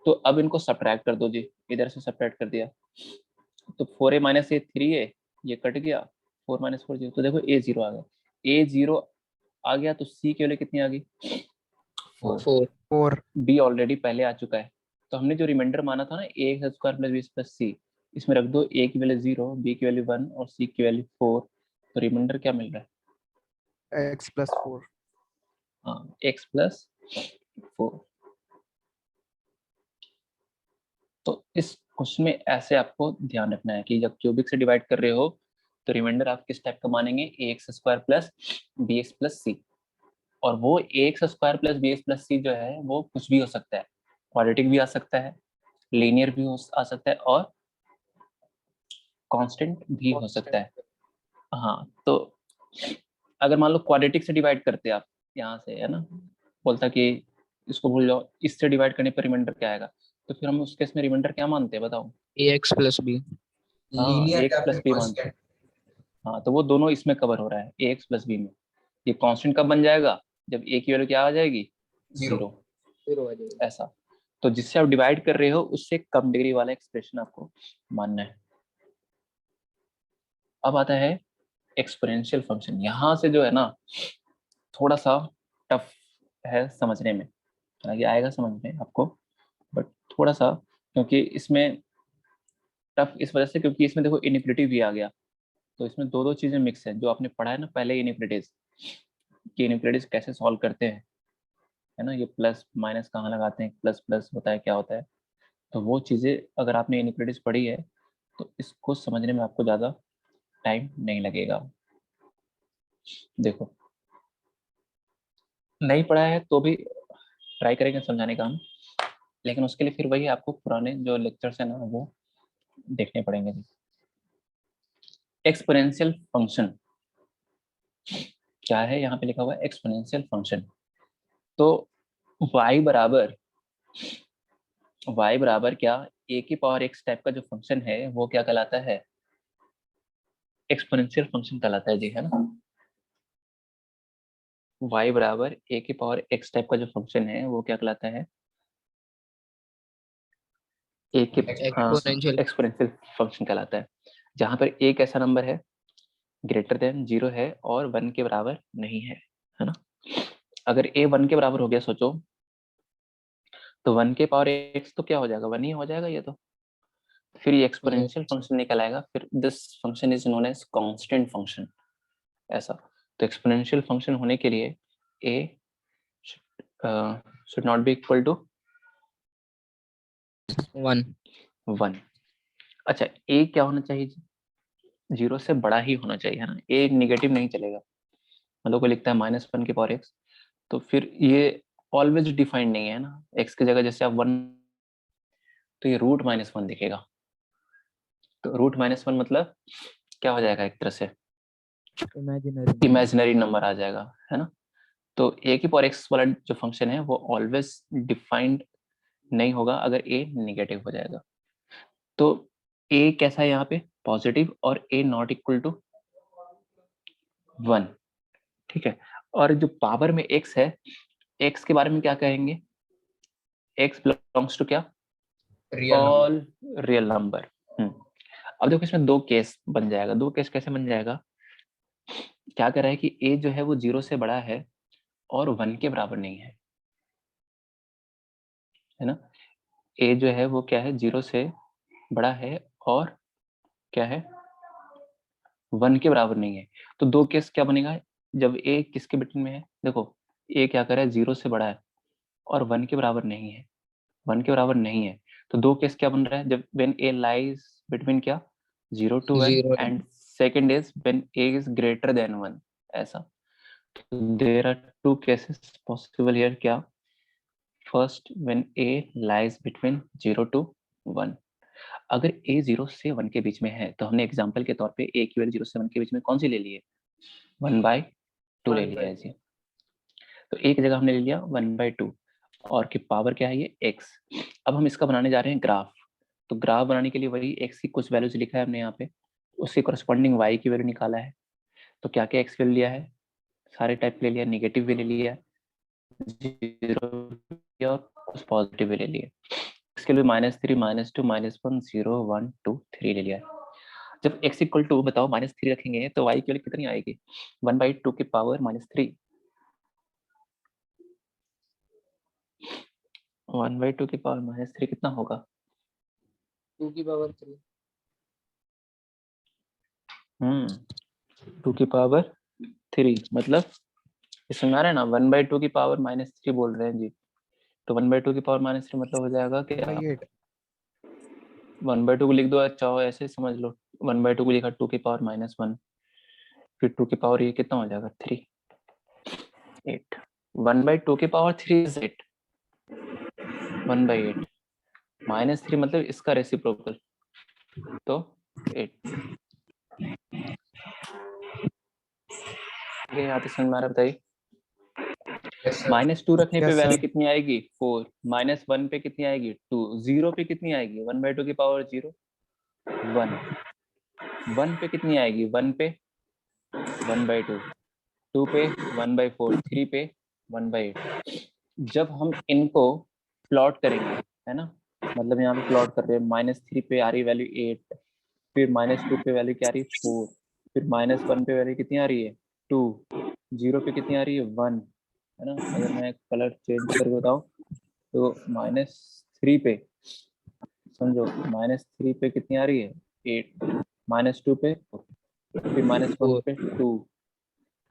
तो अब इनको सब्ट्रैक्ट कर दो जी, इधर से सब्ट्रैक्ट कर दिया तो 4a माइनस ए 3a, ये कट गया, 4 माइनस 4 0, तो देखो a 0 आ गया, a 0 आ गया तो c के लिए कितनी आ गई? 4। 4 4 b ऑलरेडी पहले आ चुका है, तो हमने जो रिमाइंडर माना था ना a square plus b plus c, इसमें रख दो, a की वैल्यू 0, b की वैल्यू 1 और c की वैल्यू 4, तो रिमाइंडर क्या मिल रहा है? x plus 4 हाँ, x प्लस 4। तो इस क्वेश्चन में ऐसे आपको ध्यान रखना है कि जब क्यूबिक से डिवाइड कर रहे हो तो रिमाइंडर आप किस टाइप का मानेंगे? ax square plus bx plus c, और वो ax square plus bx plus c जो है वो कुछ भी हो सकता है, क्वाड्रेटिक भी आ सकता है, लीनियर भी आ सकता है और कांस्टेंट भी हो सकता है। हाँ, तो अगर मान लो क्वाड्रेटिक से डिवाइड करते आप यहाँ से, है ना, बोलता कि इसको भूल जाओ, इससे डिवाइड करने पर रिमाइंडर क्या आएगा, तो फिर हम उस केस में रिमाइंडर क्या मानते हैं बताओ? AX plus B हाँ, लीनियर ax या प्लस फिर बी मानते हैं। कांस्टेंट। हाँ, तो वो दोनों इसमें कवर हो रहा है ax प्लस बी में। ये कांस्टेंट कब बन जाएगा? जब a की वैल्यू क्या आ जाएगी? 0। 0। 0 आ जाएगा। ऐसा, तो जिससे आप डिवाइड कर रहे हो उससे कम डिग्री वाला एक्सप्रेशन आपको मानना है। अब आता है एक्सपोनेंशियल फंक्शन। यहाँ से जो है ना थोड़ा सा टफ है समझने में, हालांकि आएगा समझ में आपको, बट थोड़ा सा, क्योंकि इसमें टफ इस वजह से क्योंकि इसमें देखो इनिक्विटी भी आ गया, तो इसमें दो दो चीजें मिक्स है जो आपने पढ़ा है ना पहले, इनिक्विटीज कि इनिक्विटीज कैसे सॉल्व करते हैं, है ना, ये प्लस माइनस कहाँ लगाते हैं, प्लस प्लस होता है क्या होता है, तो वो चीजें अगर आपने इनिक्विटीज पढ़ी है तो इसको समझने में आपको ज्यादा टाइम नहीं लगेगा। देखो, नहीं पढ़ा है तो भी ट्राई करेंगे समझाने का हम, लेकिन उसके लिए फिर वही आपको पुराने जो लेक्चर्स है ना वो देखने पड़ेंगे। एक्सपोनेंशियल फंक्शन क्या है? यहाँ पे लिखा हुआ है एक्सपोनेंशियल फंक्शन। तो y बराबर क्या, a की पावर x टाइप का जो फंक्शन है वो क्या कहलाता है? एक्सपोनेंशियल फंक्शन कहलाता है जी, है ना। y बराबर a की पावर x टाइप का जो फंक्शन है वो क्या कहलाता है? a के Exponential एक्सपोनेंशियल फंक्शन कहलाता है, जहां पर a कैसा नंबर है? ग्रेटर देन 0 है और 1 के बराबर नहीं है ना। अगर a 1 के बराबर हो गया सोचो, तो 1 के पावर x तो क्या हो जाएगा? 1 ही हो जाएगा ये तो, फिर ये एक्सपोनेंशियल फंक्शन निकल आएगा, फिर this function is known as constant function, ऐसा। तो एक्सपोनेंशियल फंक्शन होने के लिए a should not be equal to 1 1। अच्छा, a क्या होना चाहिए? 0 से बड़ा ही होना चाहिए, है ना, a निगेटिव नहीं चलेगा। मतलब कोई लिखता है -1 के पावर x, तो फिर ये ऑलवेज डिफाइंड नहीं है ना, x की जगह जैसे आप 1, तो ये √-1 दिखेगा, तो √-1 मतलब क्या हो जाएगा? एक तरह से इमेजिनरी नंबर आ जाएगा, है ना। तो a की पावर x वाला जो फंक्शन है वो ऑलवेज डिफाइंड नहीं होगा अगर a निगेटिव हो जाएगा। तो a कैसा है यहाँ पे? पॉजिटिव, और a नॉट इक्वल टू 1, ठीक है। और जो पावर में x है, x के बारे में क्या कहेंगे? x बिलोंग्स टू क्या? Real number. All real number. अब देखो इसमें दो केस बन जाएगा। दो केस कैसे बन जाएगा? क्या कर रहा है कि a जो है वो 0 से बड़ा है और 1 के बराबर नहीं है ना। a जो है वो क्या है? 0 से बड़ा है और क्या है? 1 के बराबर नहीं है। तो दो केस क्या बनेगा जब a किसके बिटवीन में है? देखो, a क्या कर रहा है? 0 से बड़ा है और 1 के बराबर नहीं है, 1 के बराबर नहीं है। तो दो केस क्या बन रहा है? जब when a lies between क्या? 0 to 1, 0 and second is when a is greater than 1, ऐसा। there are two cases possible here, क्या? first when a lies between 0 to 1। अगर a 0 से 1 के बीच में है तो हमने एग्जांपल के तौर पे a की वैल्यू 0 से 1 के बीच में कौन सी ले ली है? 1/2 ले लिया है जी। तो एक जगह हमने ले लिया 1/2, और की पावर क्या है? ये x। अब हम इसका बनाने जा रहे हैं ग्राफ। तो ग्राफ बनाने के लिए वही x की कुछ वैल्यूज लिखा है हमने यहाँ पे, उसके करस्पॉन्डिंग y की वैल्यू निकाला है। तो क्या क्या x वैल्यू लिया है, सारे टाइप ले लिया, नेगेटिव भी ले लिया, 0 और कुछ पॉजिटिव भी ले लिया। इसके लिए -3 -2 -1 0 1 2 3 ले लिया। जब x इक्वल टू बताओ -3 रखेंगे तो y की वैल्यू कितनी आएगी, 1/2 की पावर -3, 1/2 की पावर -3 कितना होगा, 2 की पावर 3। 2 की पावर 3 मतलब इसमें आ रहा है ना, 1/2 की पावर -3 बोल रहे हैं जी। तो 1/2 की पावर -3 मतलब हो जाएगा कि 1/8 1/2 को लिख दो, चाहो ऐसे समझ लो, 1/2 को लिखा 2 की पावर -1, फिर 2 की पावर ये कितना हो जाएगा 3, 8, 1/2 की पावर 3 इज 8, 1/8 -3 मतलब इसका रेसिप्रोकल, तो 8। यहाँ पे समझ में आ रहा है, बताइए। Yes sir. -2 रखने पे Yes, वैल्यू sir. कितनी आएगी 4, -1 पे कितनी आएगी 2, 0 पे कितनी आएगी 1/2 की पावर 0 1, 1 पे कितनी आएगी 1 पे 1/2, 2 पे 1/4, 3 पे 1/8। जब हम इनको प्लॉट करेंगे, है ना, मतलब यहाँ पे प्लॉट कर रहे हैं, -3 पे आ रही वैल्यू 8, फिर -2 पे वैल्यू क्या आ रही है 4, फिर -1 पे वैल्यू कितनी आ रही है 2, 0 पे कितनी आ रही है 1, है ना। अगर मैं कलर चेंज करके बताऊँ तो -3 पे समझो, -3 पे कितनी आ रही है 8, -2 पे 4, फिर -1 पे 2,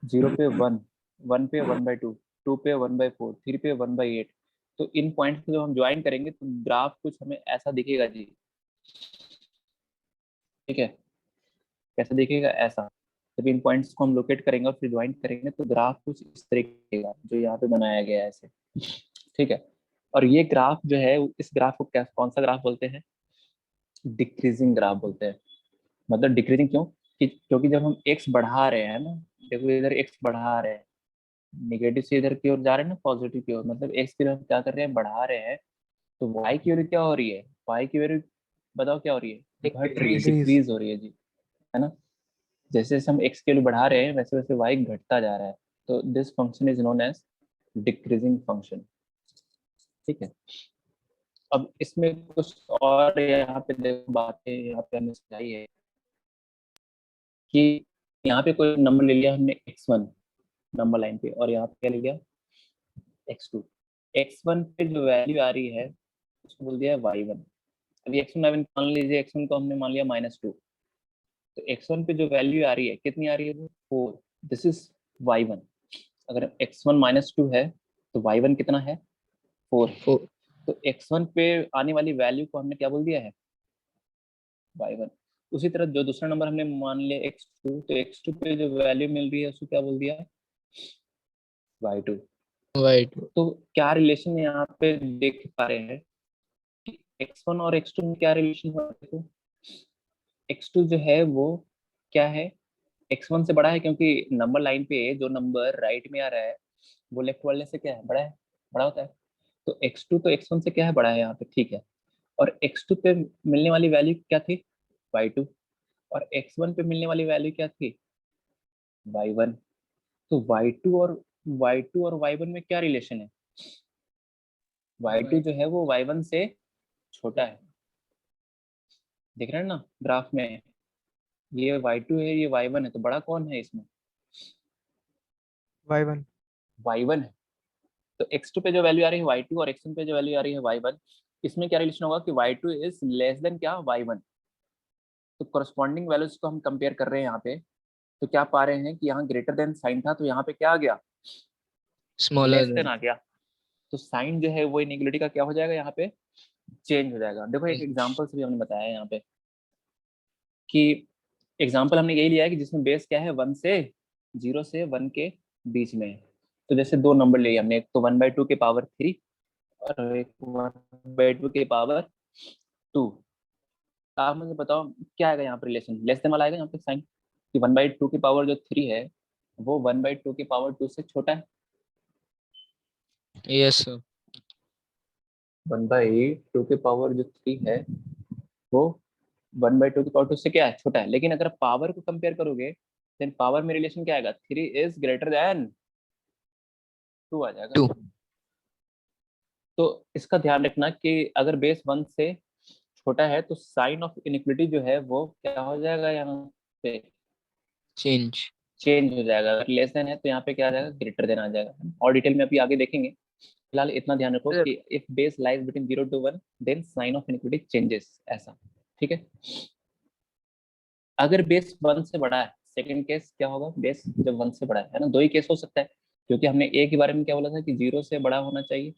0 पे 1, 1 पे 1/2, 2 पे 1/4, 3 पे 1/8। तो इन पॉइंट्स को जब हम ज्वाइन करेंगे तो ग्राफ कुछ हमें ऐसा दिखेगा जी, ठीक है। कैसे दिखेगा, ऐसा। जब इन पॉइंट्स को हम लोकेट करेंगे और फिर ज्वाइन करेंगे तो ग्राफ कुछ इस तरह दिखेगा जो यहाँ पे बनाया गया है ऐसे, ठीक है। और ये ग्राफ जो है, इस ग्राफ को क्या, कौन सा ग्राफ बोलते हैं, डिक्रीजिंग ग्राफ बोलते हैं। मतलब डिक्रीजिंग क्यों, क्योंकि जब हम x बढ़ा रहे हैं ना, देखो इधर x बढ़ा रहे हैं, निगेटिव से इधर की ओर जा रहे हैं ना, पॉजिटिव की ओर, मतलब x की तरफ क्या कर रहे हैं, बढ़ा रहे हैं। तो y की वैल्यू क्या हो रही है, y की वैल्यू बताओ क्या हो रही है, घट रही है, Decrease. डिक्रीज हो रही है जी, है ना। जैसे जैसे हम x की वैल्यू बढ़ा रहे हैं वैसे वैसे y घटता जा रहा है। तो this function is known as decreasing function, ठीक है। अब इसमें कुछ और यहाँ पे देखो बातें यहाँ पे हमें समझाई है कि यहाँ पे कोई नंबर ले लिया हमने x1 नंबर लाइन पे, और यहाँ पे क्या ले लिया x2। x1 पे जो वैल्यू आ रही है उसको बोल दिया है y1। अभी x1 मान लीजिए, x1 को हमने मान लिया -2, तो x1 पे जो वैल्यू आ रही है कितनी आ रही है वो 4, दिस इज y1। अगर x1 -2 है तो y1 कितना है 4। 4। तो x1 पे आने वाली वैल्यू को हमने क्या बोल दिया है y1। उसी तरह जो दूसरा नंबर हमने मान लिया x2, तो x2 पे जो वैल्यू मिल रही है उसको क्या बोल दिया है y2। वाइट। तो क्या रिलेशन यहाँ पे देख पा रहे हैं कि x1 और x2 में क्या रिलेशन हुआ, देखो x2 जो है वो क्या है, x1 से बड़ा है, क्योंकि नंबर लाइन पे जो नंबर राइट में आ रहा है वो लेफ्ट वाले से क्या है, बड़ा है, बड़ा होता है। तो x2 तो x1 से क्या है, बड़ा है यहाँ पे, ठीक है। और x2 पे मिलने वाली वैल्यू क्या थी y2, और x1 पे मिलने वाली वैल्यू क्या थी y1। तो y2 और y1 में क्या रिलेशन है, y2 जो है वो y1 से छोटा है, देख रहे हैं ना ग्राफ में, ये y2 है ये y1 है, तो बड़ा कौन है इसमें Y1. y1 है। तो x2 पे जो वैल्यू आ रही है y2 और x1 पे जो वैल्यू आ रही है y1, इसमें क्या रिलेशन होगा कि y2 इज लेस देन क्या y1। तो करस्पॉन्डिंग वैल्यूज को हम कंपेयर कर रहे हैं यहाँ पे, तो क्या पा रहे हैं कि यहाँ ग्रेटर देन साइन था, तो यहाँ पे क्या आ गया स्मॉलर लेस देन देन। आ गया। तो साइन जो है वो इनइक्वालिटी का क्या हो जाएगा, यहाँ पे चेंज हो जाएगा। देखो एक एग्जांपल से भी हमने बताया है यहाँ पे कि एग्जांपल हमने यही लिया है कि जिसमें बेस क्या है 1 से 0 से 1 के बीच में है। तो जैसे दो नंबर लिए हमने, एक तो 1/2 के पावर 3 और एक 1/2 के पावर 2। आप मुझे बताओ क्या आएगा यहाँ पर रिलेशन, लेस देन वाला आएगा यहाँ पे साइन, कि 1/2 की पावर जो 3 है वो 1/2 की पावर 2 से छोटा है। Yes sir. 1/2 की पावर जो 3 है वो 1/2 की पावर 2 से क्या है, छोटा है, लेकिन अगर पावर को कंपेयर करोगे देन पावर में रिलेशन क्या आएगा, 3 इज ग्रेटर देन 2 आ जाएगा। 2 तो इसका ध्यान रखना कि अगर बेस 1 से छोटा है तो साइन ऑफ इनइक्वलिटी जो है वो क्या हो जाएगा, यहाँ पे चेंज। चेंज हो जाएगा। अगर लेस देन है तो यहाँ पे क्या आ जाएगा, ग्रेटर देन आ जाएगा। और डिटेल में अभी आगे देखेंगे, फिलहाल इतना ध्यान रखो सर कि if base lies between 0 to 1 then sign of inequality changes, ऐसा। ठीक है, अगर बेस 1 से बड़ा है, सेकंड केस क्या होगा, बेस जब 1 से बड़ा है ना, दो ही केस हो सकता है, क्योंकि हमने ए के बारे में क्या बोला था कि 0 से बड़ा होना चाहिए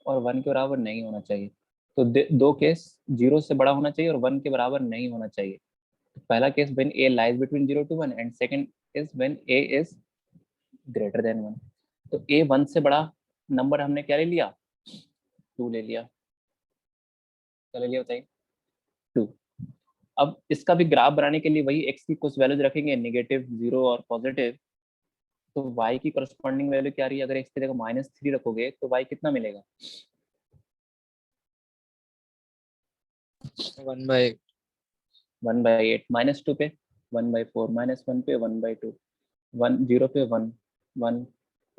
और 1 के बराबर नहीं होना चाहिए। तो दो केस, 0 से बड़ा होना चाहिए और 1 के बराबर नहीं होना चाहिए। तो पहला case when A lies between 0 to 1 and second is when A is greater than 1। तो ए 1 से बड़ा नंबर हमने क्या ले लिया, 2 ले लिया। क्या ले लिया बताइए, 2। अब इसका भी ग्राफ बनाने के लिए वही एक्स की कुछ वैल्यूज रखेंगे, नेगेटिव, 0 और पॉजिटिव। तो y की करस्पॉन्डिंग वैल्यू क्या रही है, अगर x की जगह -3 रखोगे तो y कितना मिलेगा, 1/8। 1/8। -2 पे 1/4, -1 पे 1/2, 0 पे 1, 1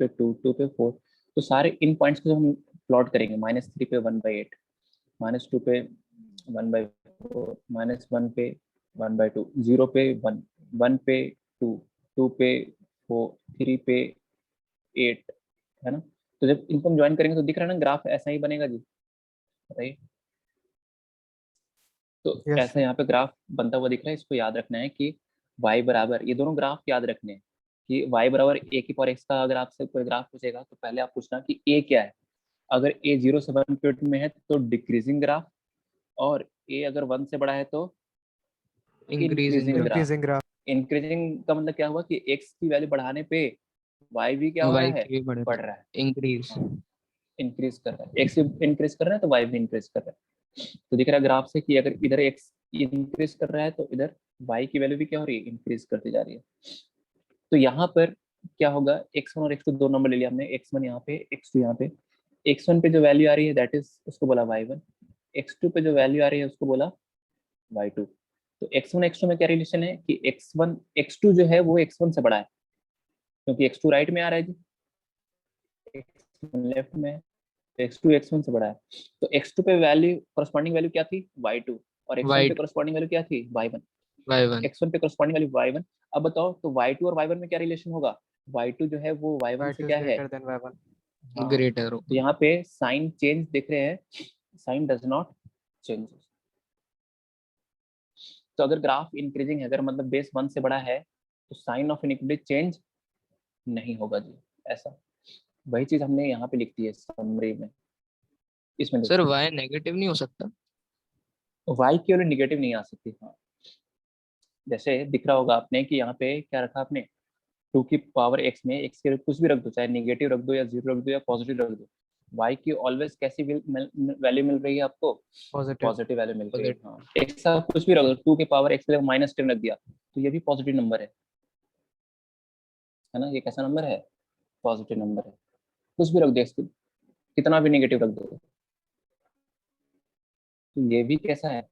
पे 2, 2 पे 4। तो सारे इन पॉइंट्स को जब हम प्लॉट करेंगे, -3 पे 1/8, -2 पे 1/4, -1 पे 1/2, 0 पे 1, 1 पे 2, 2 पे 4, 3 पे 8, है ना। तो जब इनको हम ज्वाइन करेंगे तो दिख रहा है ना, ग्राफ ऐसा ही बनेगा जी, बताइए। तो Yes, ऐसा sir. यहाँ पे ग्राफ बनता हुआ दिख रहा है। इसको याद रखना है कि y बराबर, ये दोनों ग्राफ याद रखने हैं कि y बराबर a की पावर x का अगर आपसे कोई ग्राफ पूछेगा तो पहले आप पूछना कि a क्या है। अगर a 0 से 1 पीरियड में है तो डिक्रीजिंग ग्राफ, और a अगर 1 से बड़ा है तो increasing increasing graph. Graph. Increasing graph. Increasing का मतलब क्या हुआ कि x की वैल्यू बढ़ाने पे y भी क्या हो रहा y है, की भी बढ़े, बढ़ रहा है, इंक्रीज। इंक्रीज कर रहा है। x इंक्रीज कर रहा है तो y भी इंक्रीज कर रहा है। तो दिख रहा है ग्राफ से कि अगर इधर x इंक्रीज कर रहा है तो इधर y की वैल्यू भी क्या हो रही है, इंक्रीज करती जा रही है। तो यहाँ पर क्या होगा, x1 और x2 दो नंबर ले लिया हमने, x1 यहाँ पे, x2 यहाँ पे। x1 पे जो वैल्यू आ रही है दैट इज, उसको बोला y1। x2 पे जो वैल्यू आ रही है उसको बोला y2। तो x1 x2 में क्या रिलेशन है कि x1 x2 जो है वो x1 से बड़ा है, क्योंकि x2 राइट में आ रहा है जी, x1 लेफ्ट में है, तो x2 x1 से बड़ा है। तो x2 पे वैल्यू, करस्पॉन्डिंग वैल्यू क्या थी, y2, और x1 पे y करस्पॉन्डिंग वैल्यू क्या थी, y1। y1 x1 पे करस्पॉन्डिंग वैल्यू y1। अब बताओ तो y2 और y1 में क्या रिलेशन होगा, y2 जो है वो y1 से Y2 is क्या है, greater than Y1. हाँ। ग्रेटर तो यहाँ पे साइन चेंज दिख रहे हैं, साइन डज नॉट चेंज। तो अगर ग्राफ इंक्रीजिंग है, अगर मतलब बेस 1 से बड़ा है तो साइन ऑफ इनइक्वालिटी चेंज नहीं होगा जी, ऐसा। वही चीज हमने यहाँ पे लिख दी है समरी में, इसमें सर देखो। y नेगेटिव नहीं हो सकता? y की वैल्यू निगेटिव नहीं आ सकती, हाँ। जैसे दिख रहा होगा आपने कि यहाँ पे क्या रखा आपने, 2 की पावर x में x के कुछ भी रख दो, चाहे निगेटिव रख दो या 0 रख दो या पॉजिटिव रख दो, y की ऑलवेज कैसी वैल्यू मिल रही है आपको, Positive. पॉजिटिव वैल्यू मिल रही है, पॉजिटिव। हाँ। x का कुछ भी रख दो, 2 की पावर x के -10 रख दिया तो ये भी पॉजिटिव नंबर है ना। ये कैसा नंबर है, पॉजिटिव नंबर है। कुछ भी रख दो x, कितना भी नेगेटिव रख दो तो ये भी कैसा है,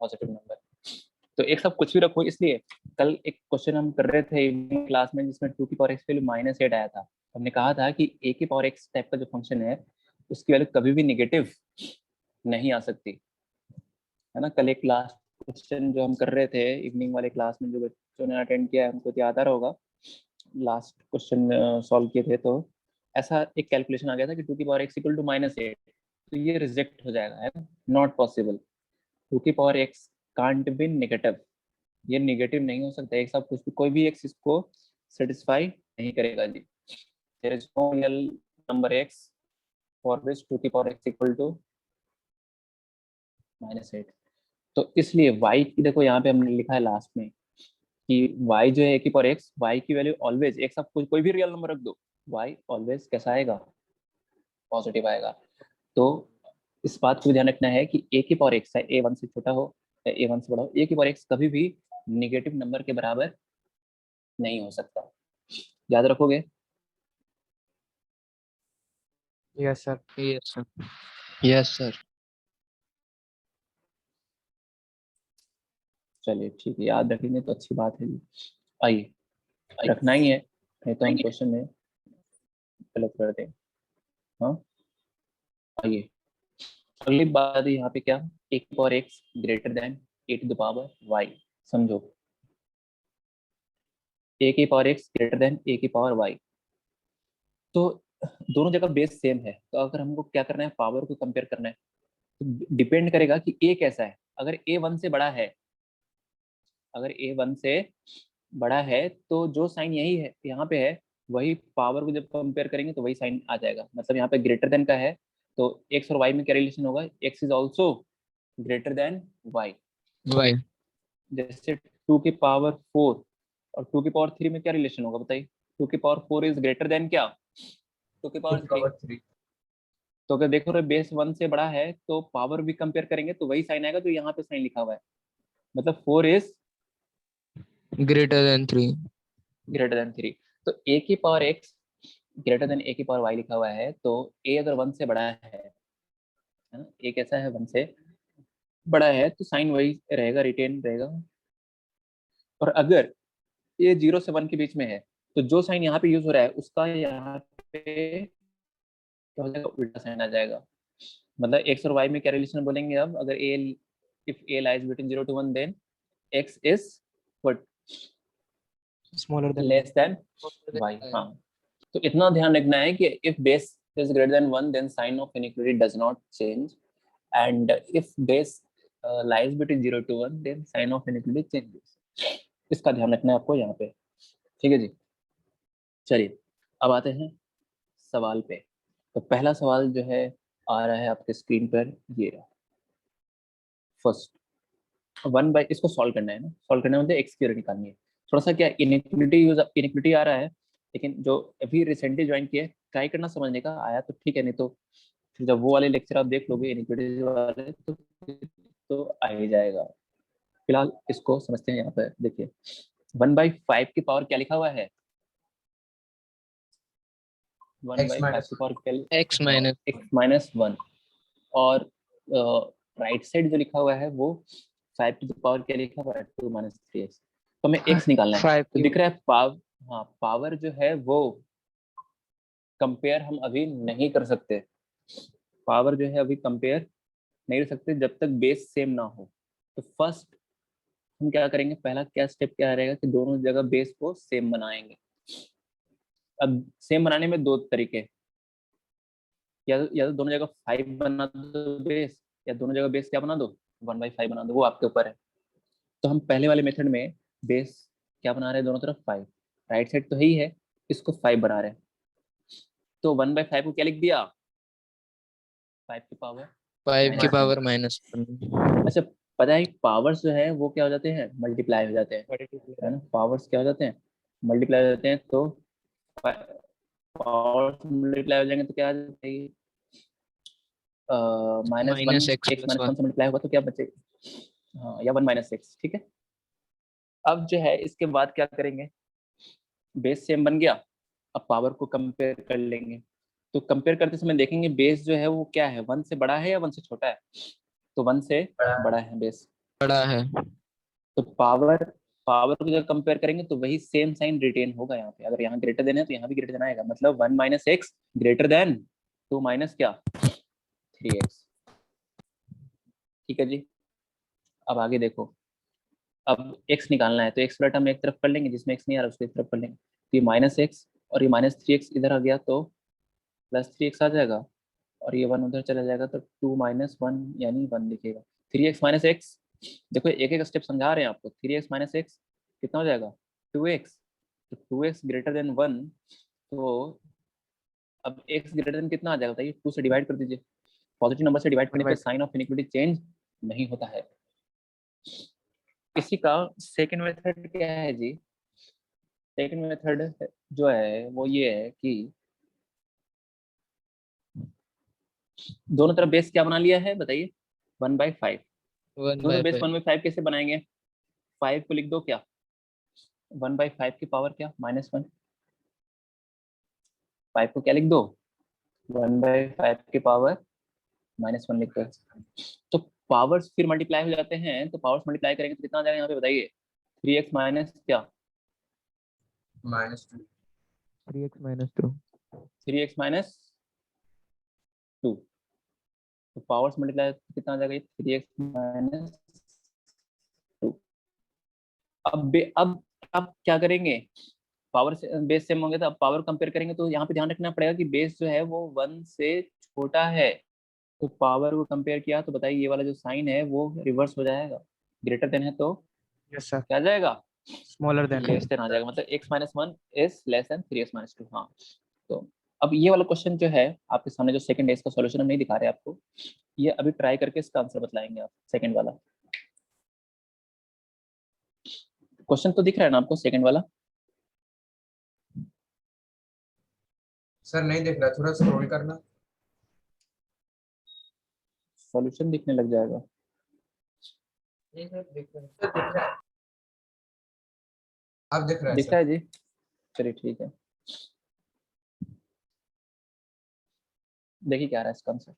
पॉजिटिव नंबर। तो एक सब कुछ भी रखो, इसलिए कल एक क्वेश्चन हम कर रहे थे इवनिंग क्लास में जिसमें 2 की पावर x वैल्यू -8 आया था। हमने कहा था कि a की पावर x टाइप का जो फंक्शन है उसकी वैल्यू कभी भी निगेटिव नहीं आ सकती, है ना। कल एक लास्ट क्वेश्चन जो हम कर रहे थे इवनिंग वाले क्लास में, जो बच्चों ने अटेंड किया है उनको तो याद आ रहा होगा, लास्ट क्वेश्चन सॉल्व किए थे। तो ऐसा एक कैलकुलेशन आ गया था कि 2 की पावर x इक्वल टू -8, तो ये रिजेक्ट हो जाएगा, है ना, नॉट पॉसिबल। 2 की power x can't be negative, ये नेगेटिव नहीं हो सकता। एक साथ कुछ भी, कोई भी एक्स इसको सेटिस्फाई नहीं करेगा जी। There is no real number x for which 2 की पावर x इक्वल टू -8। तो इसलिए y की, देखो यहाँ पे हमने लिखा है लास्ट में कि y जो है a की पावर x, y की वैल्यू ऑलवेज, एक साथ कोई भी रियल नंबर रख दो, y ऑलवेज कैसा आएगा, पॉजिटिव आएगा। तो इस बात को ध्यान रखना है कि a की पावर x है, a 1 से छोटा हो या a 1 से बड़ा हो, a की पावर x कभी भी निगेटिव नंबर के बराबर नहीं हो सकता, याद रखोगे। Yes, sir. Yes sir. Yes sir. चलिए ठीक है, याद रखेंगे तो अच्छी बात है जी। आइए, रखना ही है, नहीं तो हम क्वेश्चन में गलत कर देंगे। हाँ, आइए, अगली बात है यहाँ पे क्या, a की power x greater than a to the power y। समझो, a की power x greater than a की पावर y, तो दोनों जगह बेस सेम है, तो अगर हमको क्या करना है, पावर को कंपेयर करना है, तो डिपेंड करेगा कि a कैसा है। अगर a 1 से बड़ा है, अगर a 1 से बड़ा है तो जो साइन यही है यहाँ पे है, वही पावर को जब कंपेयर करेंगे तो वही साइन आ जाएगा। मतलब यहाँ पे ग्रेटर देन का है तो x और y में क्या रिलेशन होगा, x is also greater than y। Y. जैसे 2 की पावर 4 और 2 की पावर 3 में क्या रिलेशन होगा बताइए, 2 की पावर 4 इज ग्रेटर देन क्या, 2 की पावर 3। पावर 3। तो अगर देखो रहे बेस 1 से बड़ा है तो पावर भी कंपेयर करेंगे तो वही साइन आएगा जो यहाँ पे साइन लिखा हुआ है, मतलब 4 is greater than 3। Greater than 3। तो a की power x greater than a की पावर y लिखा हुआ है, तो a अगर 1 से बड़ा है ना, a कैसा है 1 से बड़ा है तो साइन वही रहेगा, रिटेन रहेगा। और अगर ये 0 से 1 के बीच में है तो जो साइन यहाँ पे यूज हो रहा है उसका यहाँ पे क्या हो जाएगा, उल्टा साइन आ जाएगा। मतलब x और y में क्या रिलेशन बोलेंगे अब, अगर a if a lies between 0 to 1 then x is what, Smaller than less than y। हाँ, तो इतना ध्यान रखना है कि if base is greater than 1 then sign of inequality does not change, and if base lies between 0 to 1 then sign of inequality changes। इसका ध्यान रखना है आपको यहाँ पे, ठीक है जी। चलिए, अब आते हैं सवाल पे। तो पहला सवाल जो है आ रहा है आपके स्क्रीन पर, ये फर्स्ट 1 बाई, इसको सॉल्व करना है ना, सॉल्व करना है मतलब एक्स की वैल्यू निकालनी है। थोड़ा सा क्या इनिक्विटी आ रहा है, लेकिन जो अभी रिसेंटली ज्वाइन किए ट्राई करना समझने का, आया तो ठीक है, नहीं तो फिर जब वो वाले लेक्चर आप देख लोगे इनिक्विटी वाले तो आ ही जाएगा। फिलहाल इसको समझते हैं। यहाँ पर देखिए 1/5 की पावर क्या लिखा हुआ है, 1/5 की पावर क्या, एक्स माइनस x-1, और राइट साइड जो लिखा हुआ है वो 5 की पावर क्या लिखा हुआ है, 2-3x। तो हमें x निकालना है। 5 तो दिख रहा है पावर, हाँ पावर जो है वो कंपेयर हम अभी नहीं कर सकते, पावर जो है अभी कंपेयर नहीं कर सकते जब तक बेस सेम ना हो। तो फर्स्ट हम क्या करेंगे, पहला क्या स्टेप क्या रहेगा कि दोनों जगह बेस को सेम बनाएंगे। अब सेम बनाने में दो तरीके, या तो दोनों जगह 5 बना दो बेस, या दोनों जगह बेस क्या बना दो, 1/5 बना दो, वो आपके ऊपर है। तो हम पहले वाले मेथड में बेस क्या बना रहे हैं, दोनों तरफ 5, राइट साइड तो ही है, इसको 5 बना रहे हैं। तो 1/5 को क्या लिख दिया, 5 की पावर 5 की -1। पावर -1। अच्छा, पता है पावर्स जो है वो क्या हो जाते हैं, मल्टीप्लाई हो जाते हैं, है ना, पावर्स क्या हो जाते हैं, मल्टीप्लाई हो जाते हैं। तो पावर्स मल्टीप्लाई हो जाएंगे तो क्या आ जाता है, -1, -x x + 1। -1 से मल्टीप्लाई होगा तो क्या बचेगा, हाँ, या 1 - x, ठीक है। अब जो है इसके बाद क्या करेंगे, बेस सेम बन गया, अब पावर को कंपेयर कर लेंगे। तो कंपेयर करते समय देखेंगे बेस जो है वो क्या है, 1 से बड़ा है या 1 से छोटा है, तो 1 से बड़ा है बेस। बड़ा है। तो पावर पावर को जब कंपेयर करेंगे तो वही सेम साइन रिटेन होगा यहाँ पे। अगर यहाँ ग्रेटर देन है तो यहाँ भी ग्रेटर देन आएगा, मतलब 1 - x ग्रेटर देन 2 माइनस क्या, 3x। ठीक है जी। अब आगे देखो, अब x निकालना है तो x वाला टर्म एक तरफ कर लेंगे, जिसमें x नहीं आ रहा उसको एक तरफ कर लेंगे। तो ये -x और ये -3x इधर आ गया तो +3x आ जाएगा, और ये 1 उधर चला जाएगा तो 2 - 1 यानी 1 लिखेगा। 3x - x, देखो एक एक स्टेप समझा रहे हैं आपको। 3x - x कितना हो जाएगा, 2x। तो 2x ग्रेटर देन 1, तो अब x ग्रेटर देन कितना आ जाएगा बताइए, 2 से डिवाइड कर दीजिए। पॉजिटिव नंबर से डिवाइड करने पे साइन ऑफ इनइक्वालिटी चेंज नहीं होता है। इसी का सेकंड मेथड क्या है जी, सेकंड मेथड जो है वो ये है कि दोनों तरफ बेस क्या बना लिया है बताइए, 1/5। दोनों तरफ बेस 1/5। 1/5 कैसे बनाएंगे, 5 को लिख दो क्या, 1/5 की पावर क्या, -1। 5 को क्या लिख दो, 1/5 की पावर -1 लिख दो। तो पावर्स फिर मल्टीप्लाई हो जाते हैं, तो पावर्स मल्टीप्लाई करेंगे तो कितना आ जाएगा यहाँ पे बताइए? 3x माइनस क्या? -2 3x minus 2. 3x minus 2। तो पावर्स मल्टीप्लाई कितना आ जाएगा? 3x minus 2। अब क्या करेंगे? पावर से बेस सेम होंगे तो अब पावर कंपेयर करेंगे, तो यहाँ पे ध्यान रखना पड़ेगा कि बेस जो है वो 1 से छोटा है। तो पावर को कंपेयर किया तो बताइए ये वाला जो साइन है वो रिवर्स हो जाएगा, ग्रेटर देन है तो Yes sir. क्या आ जाएगा? Smaller than. लेस देन आ जाएगा, मतलब x minus 1 is less than 3x minus 2। हाँ, तो अब ये वाला क्वेश्चन जो है आपके सामने, जो सेकंड है, इसका सॉल्यूशन हम नहीं दिखा रहे आपको, ये अभी ट्राई करके इसका आंसर बतलाएंगे आप। सेकंड वाला क्वेश्चन तो दिख रहा है ना आपको, सेकंड वाला? सर नहीं दिख रहा, थोड़ा स्क्रॉल करना। सॉल्यूशन दिखने लग जाएगा। नहीं सर दिख रहा है, सर दिख रहा है, अब दिख रहा है दिख सर। रहा है जी, चलिए ठीक है। देखिए क्या आ रहा है इसका answer.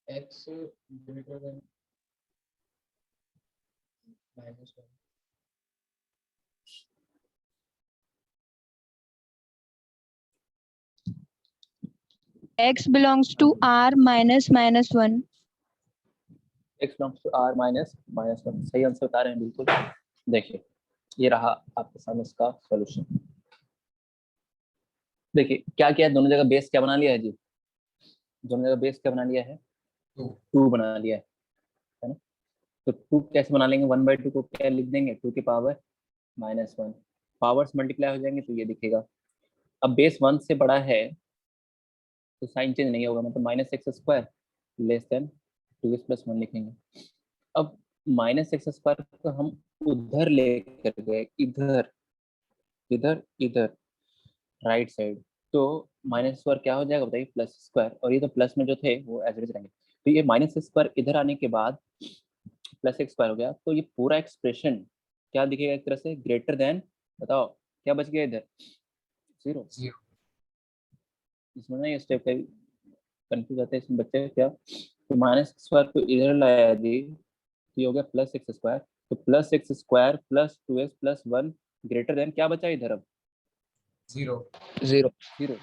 x greater than -1। x belongs to r minus minus 1. x belongs to r minus minus 1, सही आंसर बता रहे हैं बिल्कुल। देखिए ये रहा आपके सामने इसका सॉल्यूशन। देखिए क्या किया है, दोनों जगह बेस क्या बना लिया है जी? दोनों जगह बेस क्या बना लिया है? 2 2 बना लिया है ना? तो 2 कैसे बना लेंगे? 1/2 को क्या लिख देंगे? 2 की पावर -1। पावर्स मल्टीप्लाई हो जाएंगे तो ये दिखेगा। अब बेस 1 से बड़ा है तो साइन चेंज नहीं होगा, मतलब -x² लेस देन 2x + 1 लिखेंगे। अब -x² को हम उधर लेकर गए, इधर इधर इधर राइट साइड, तो -² क्या हो जाएगा बताइए? +² और ये तो प्लस में जो थे वो एज इट इज रहेंगे। तो ये -x² इधर आने के बाद +x² हो गया, तो ये पूरा एक्सप्रेशन क्या दिखेगा? एक तरह से ग्रेटर देन, बताओ क्या बच गया इधर? 0। 0। इसमें ना ये स्टेप कंफ्यूज होते हैं इसमें बच्चे क्या, तो -x² को इधर लाया जी, तो ये हो गया +x²। तो +x² + 2x + 1 ग्रेटर देन क्या बचा इधर? अब 0। 0। 0।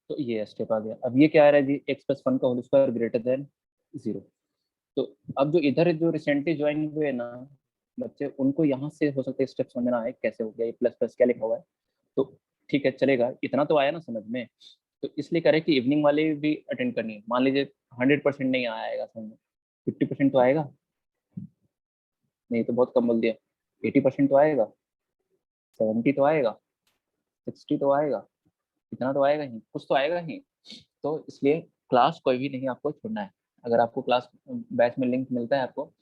तो ये स्टेप आ गया। अब ये क्या आ रहा है जी? x + 1 का होल स्क्वायर ग्रेटर देन 0। तो अब जो इधर जो रिसेंटली ज्वाइन हुए ना बच्चे, उनको यहाँ से हो सकता है स्टेप समझ में ना आए कैसे हो गया, ये प्लस प्लस क्या लिखा हुआ है। तो ठीक है चलेगा, इतना तो आया ना समझ में। तो इसलिए करें कि इवनिंग वाले भी अटेंड करनी है। मान लीजिए 100% नहीं आएगा समझ में, 50% तो आएगा? नहीं तो बहुत कम बोल दिया। 80% तो आएगा, 70 तो आएगा, 60 तो आएगा, इतना तो आएगा ही, कुछ तो आएगा ही। तो इसलिए क्लास कोई भी नहीं आपको छोड़ना है। अगर आपको क्लास बैच में लिंक मिलता है आपको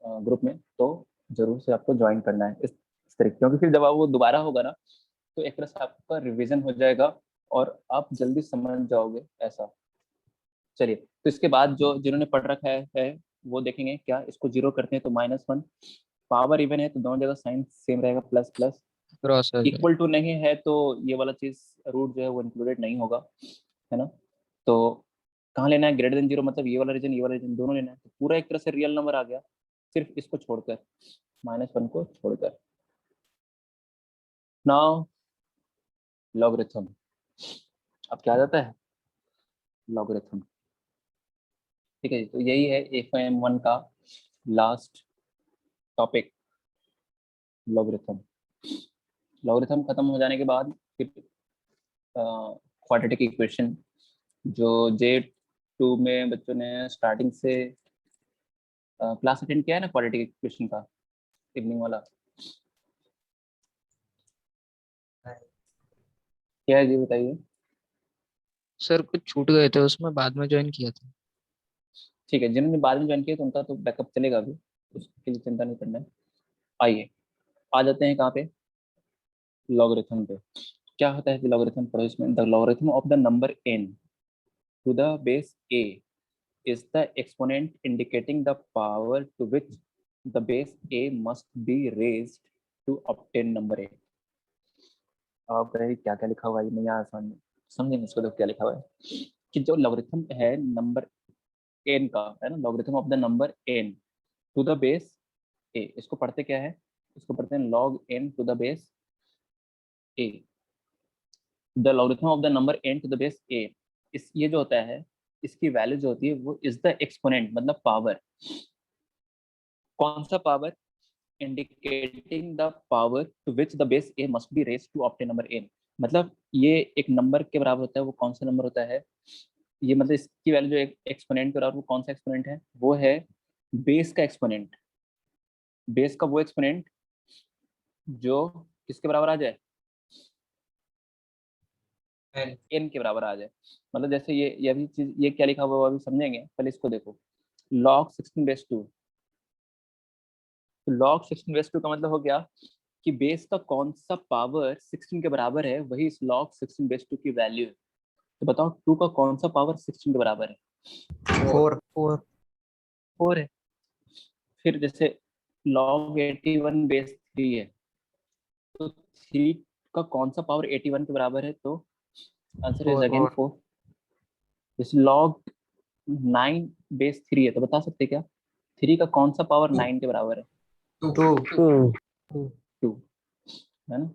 ग्रुप में, तो जरूर से आपको ज्वाइन करना है इस तरीके, क्योंकि फिर जब आप वो दोबारा होगा ना तो एक तरह से आपका रिवीजन हो जाएगा और आप जल्दी समझ जाओगे ऐसा। चलिए, तो इसके बाद जो जिन्होंने पढ़ रखा है वो देखेंगे क्या, इसको 0 करते हैं तो -1, पावर इवन है तो दोनों जगह साइन सेम रहेगा, प्लस प्लस। क्रॉस हो जाएगा। इक्वल टू नहीं है तो ये वाला चीज रूट जो है वो इंक्लूडेड नहीं होगा, है ना? तो कहाँ लेना है? ग्रेटर देन 0, मतलब ये वाला रीजन ये वाला रीजन दोनों लेना है। तो पूरा एक तरह से रियल नंबर आ गया, सिर्फ इसको छोड़कर, -1 को छोड़कर। Now logarithm. अब क्या आ जाता है? लॉगरिथम। ठीक है जी, तो यही है FIM1 का लास्ट टॉपिक, लॉगरिथम। लॉगरिथम खत्म हो जाने के बाद फिर क्वाड्रेटिक इक्वेशन, जो J2 में बच्चों ने स्टार्टिंग से क्लास अटेंड किया है ना क्वाड्रेटिक इक्वेशन का, इवनिंग वाला? क्या है जी बताइए। सर कुछ छूट गए थे उसमें, बाद में ज्वाइन किया था। ठीक है, जिन्होंने बाद में ज्वाइन किया तो उनका तो बैकअप चलेगा अभी, उसके लिए चिंता नहीं करना है। आइए आ जाते हैं कहाँ पे, लॉगरिथम पे। क्या होता है लॉगरिथम? पढ़ो इसमें, the logarithm of the number n to the base a is the exponent indicating the power to which the base a must be raised to obtain number a। आप कहेंगे क्या क्या लिखा हुआ है, मैं यहाँ आसान समझेंगे इसको, तो क्या लिखा हुआ है कि जो लॉगरिथम है नंबर n का, है ना, logarithm of the number n to the base a, इसको पढ़ते क्या है, इसको पढ़ते हैं log n to the base a। The logarithm of the number n to the base a, इस ये जो होता है इसकी वैल्यू जो होती है वो इज द एक्सपोनेंट, मतलब पावर। कौन सा power? Indicating the power to which the base a must be raised to obtain number n। मतलब ये एक नंबर के बराबर होता है, वो कौन सा नंबर होता है ये, मतलब इसकी वैल्यू जो एक्सपोनेंट के बराबर, वो कौन सा एक्सपोनेंट है? वो है बेस का एक्सपोनेंट। बेस का वो एक्सपोनेंट जो किसके बराबर आ जाए? n के बराबर आ जाए। मतलब जैसे ये भी चीज, ये क्या लिखा हुआ है वो अभी समझेंगे, पहले इसको देखो। log 16/2, तो log 16/2 का मतलब हो गया कि बेस का कौन सा पावर 16 के बराबर है, वही इस log 16/2 की वैल्यू है। तो बताओ 2 का कौन सा पावर 16 के बराबर है? 4 4 4 है। फिर जैसे log 81/3 है, तो 3 का कौन सा पावर 81 के बराबर है? तो आंसर इज 4 अगेन 4। जैसे log 9/3 है, तो बता सकते क्या 3 का कौन सा पावर 9 के बराबर है? 2 2, है ना।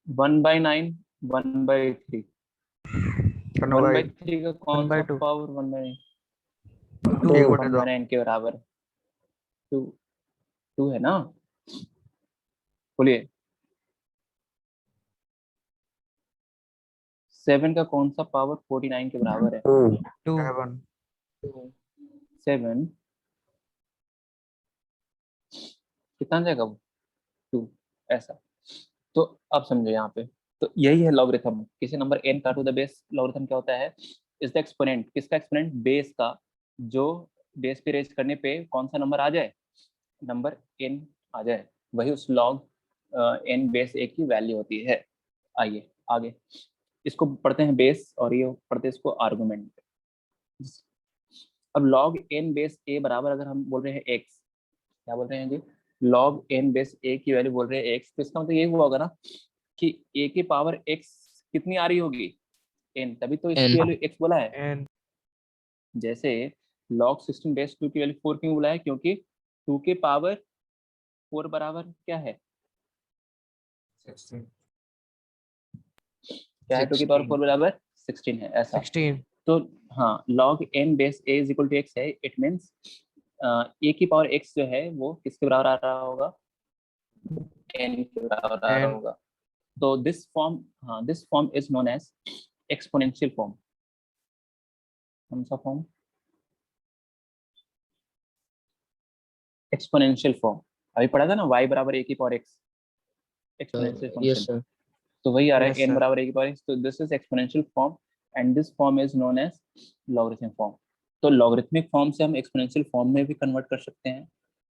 1/9, 1/3, 1/3 का कौन सा 1/2 पावर 1/9? 1/2 1/9 के बराबर है, 2, 2 है ना। बोलिए 7 का कौन सा पावर 49 के बराबर है? 2 7 कितना जाएगा वो? 2, ऐसा। तो अब समझो यहाँ पे, तो यही है लॉगरिथम। किसी नंबर n का टू द बेस लॉगरिथम क्या होता है? इज द एक्सपोनेंट, किसका एक्सपोनेंट? बेस का, जो बेस पे रेज करने पे कौन सा नंबर आ जाए? नंबर n आ जाए, वही उस log n बेस a की वैल्यू होती है। आइए आगे, इसको पढ़ते हैं बेस, और ये पढ़ते हैं इसको आर्गुमेंट। अब log n बेस a बराबर, अगर हम बोल रहे हैं x, क्या बोल रहे हैं जी? log n बेस a की वैल्यू बोल रहे हैं x, तो इसका मतलब ये हुआ होगा ना कि a की पावर x कितनी आ रही होगी? n, तभी तो इसकी N। वैल्यू x बोला है। n जैसे log 16/2 की वैल्यू 4 क्यों बोला है? क्योंकि 2 के पावर 4 बराबर क्या है? 16 क्या है? 2 की पावर 4 बराबर 16 है, ऐसा। 16 तो हाँ, log n base a is equal to x है, इट मीन्स a की पावर x जो है वो किसके बराबर आ रहा होगा? n के बराबर आ रहा n होगा। तो दिस फॉर्म, हाँ, this form is known as exponential form. कौन सा फॉर्म? Exponential form. अभी पढ़ा था ना, y बराबर a की power x, exponential yes function. Sir. तो वही आ रहा yes है n sir बराबर a की पावर x, तो this is exponential form and this form is known as logarithmic form. तो लॉगरिथमिक फॉर्म से हम एक्सपोनेंशियल फॉर्म में भी कन्वर्ट कर सकते हैं,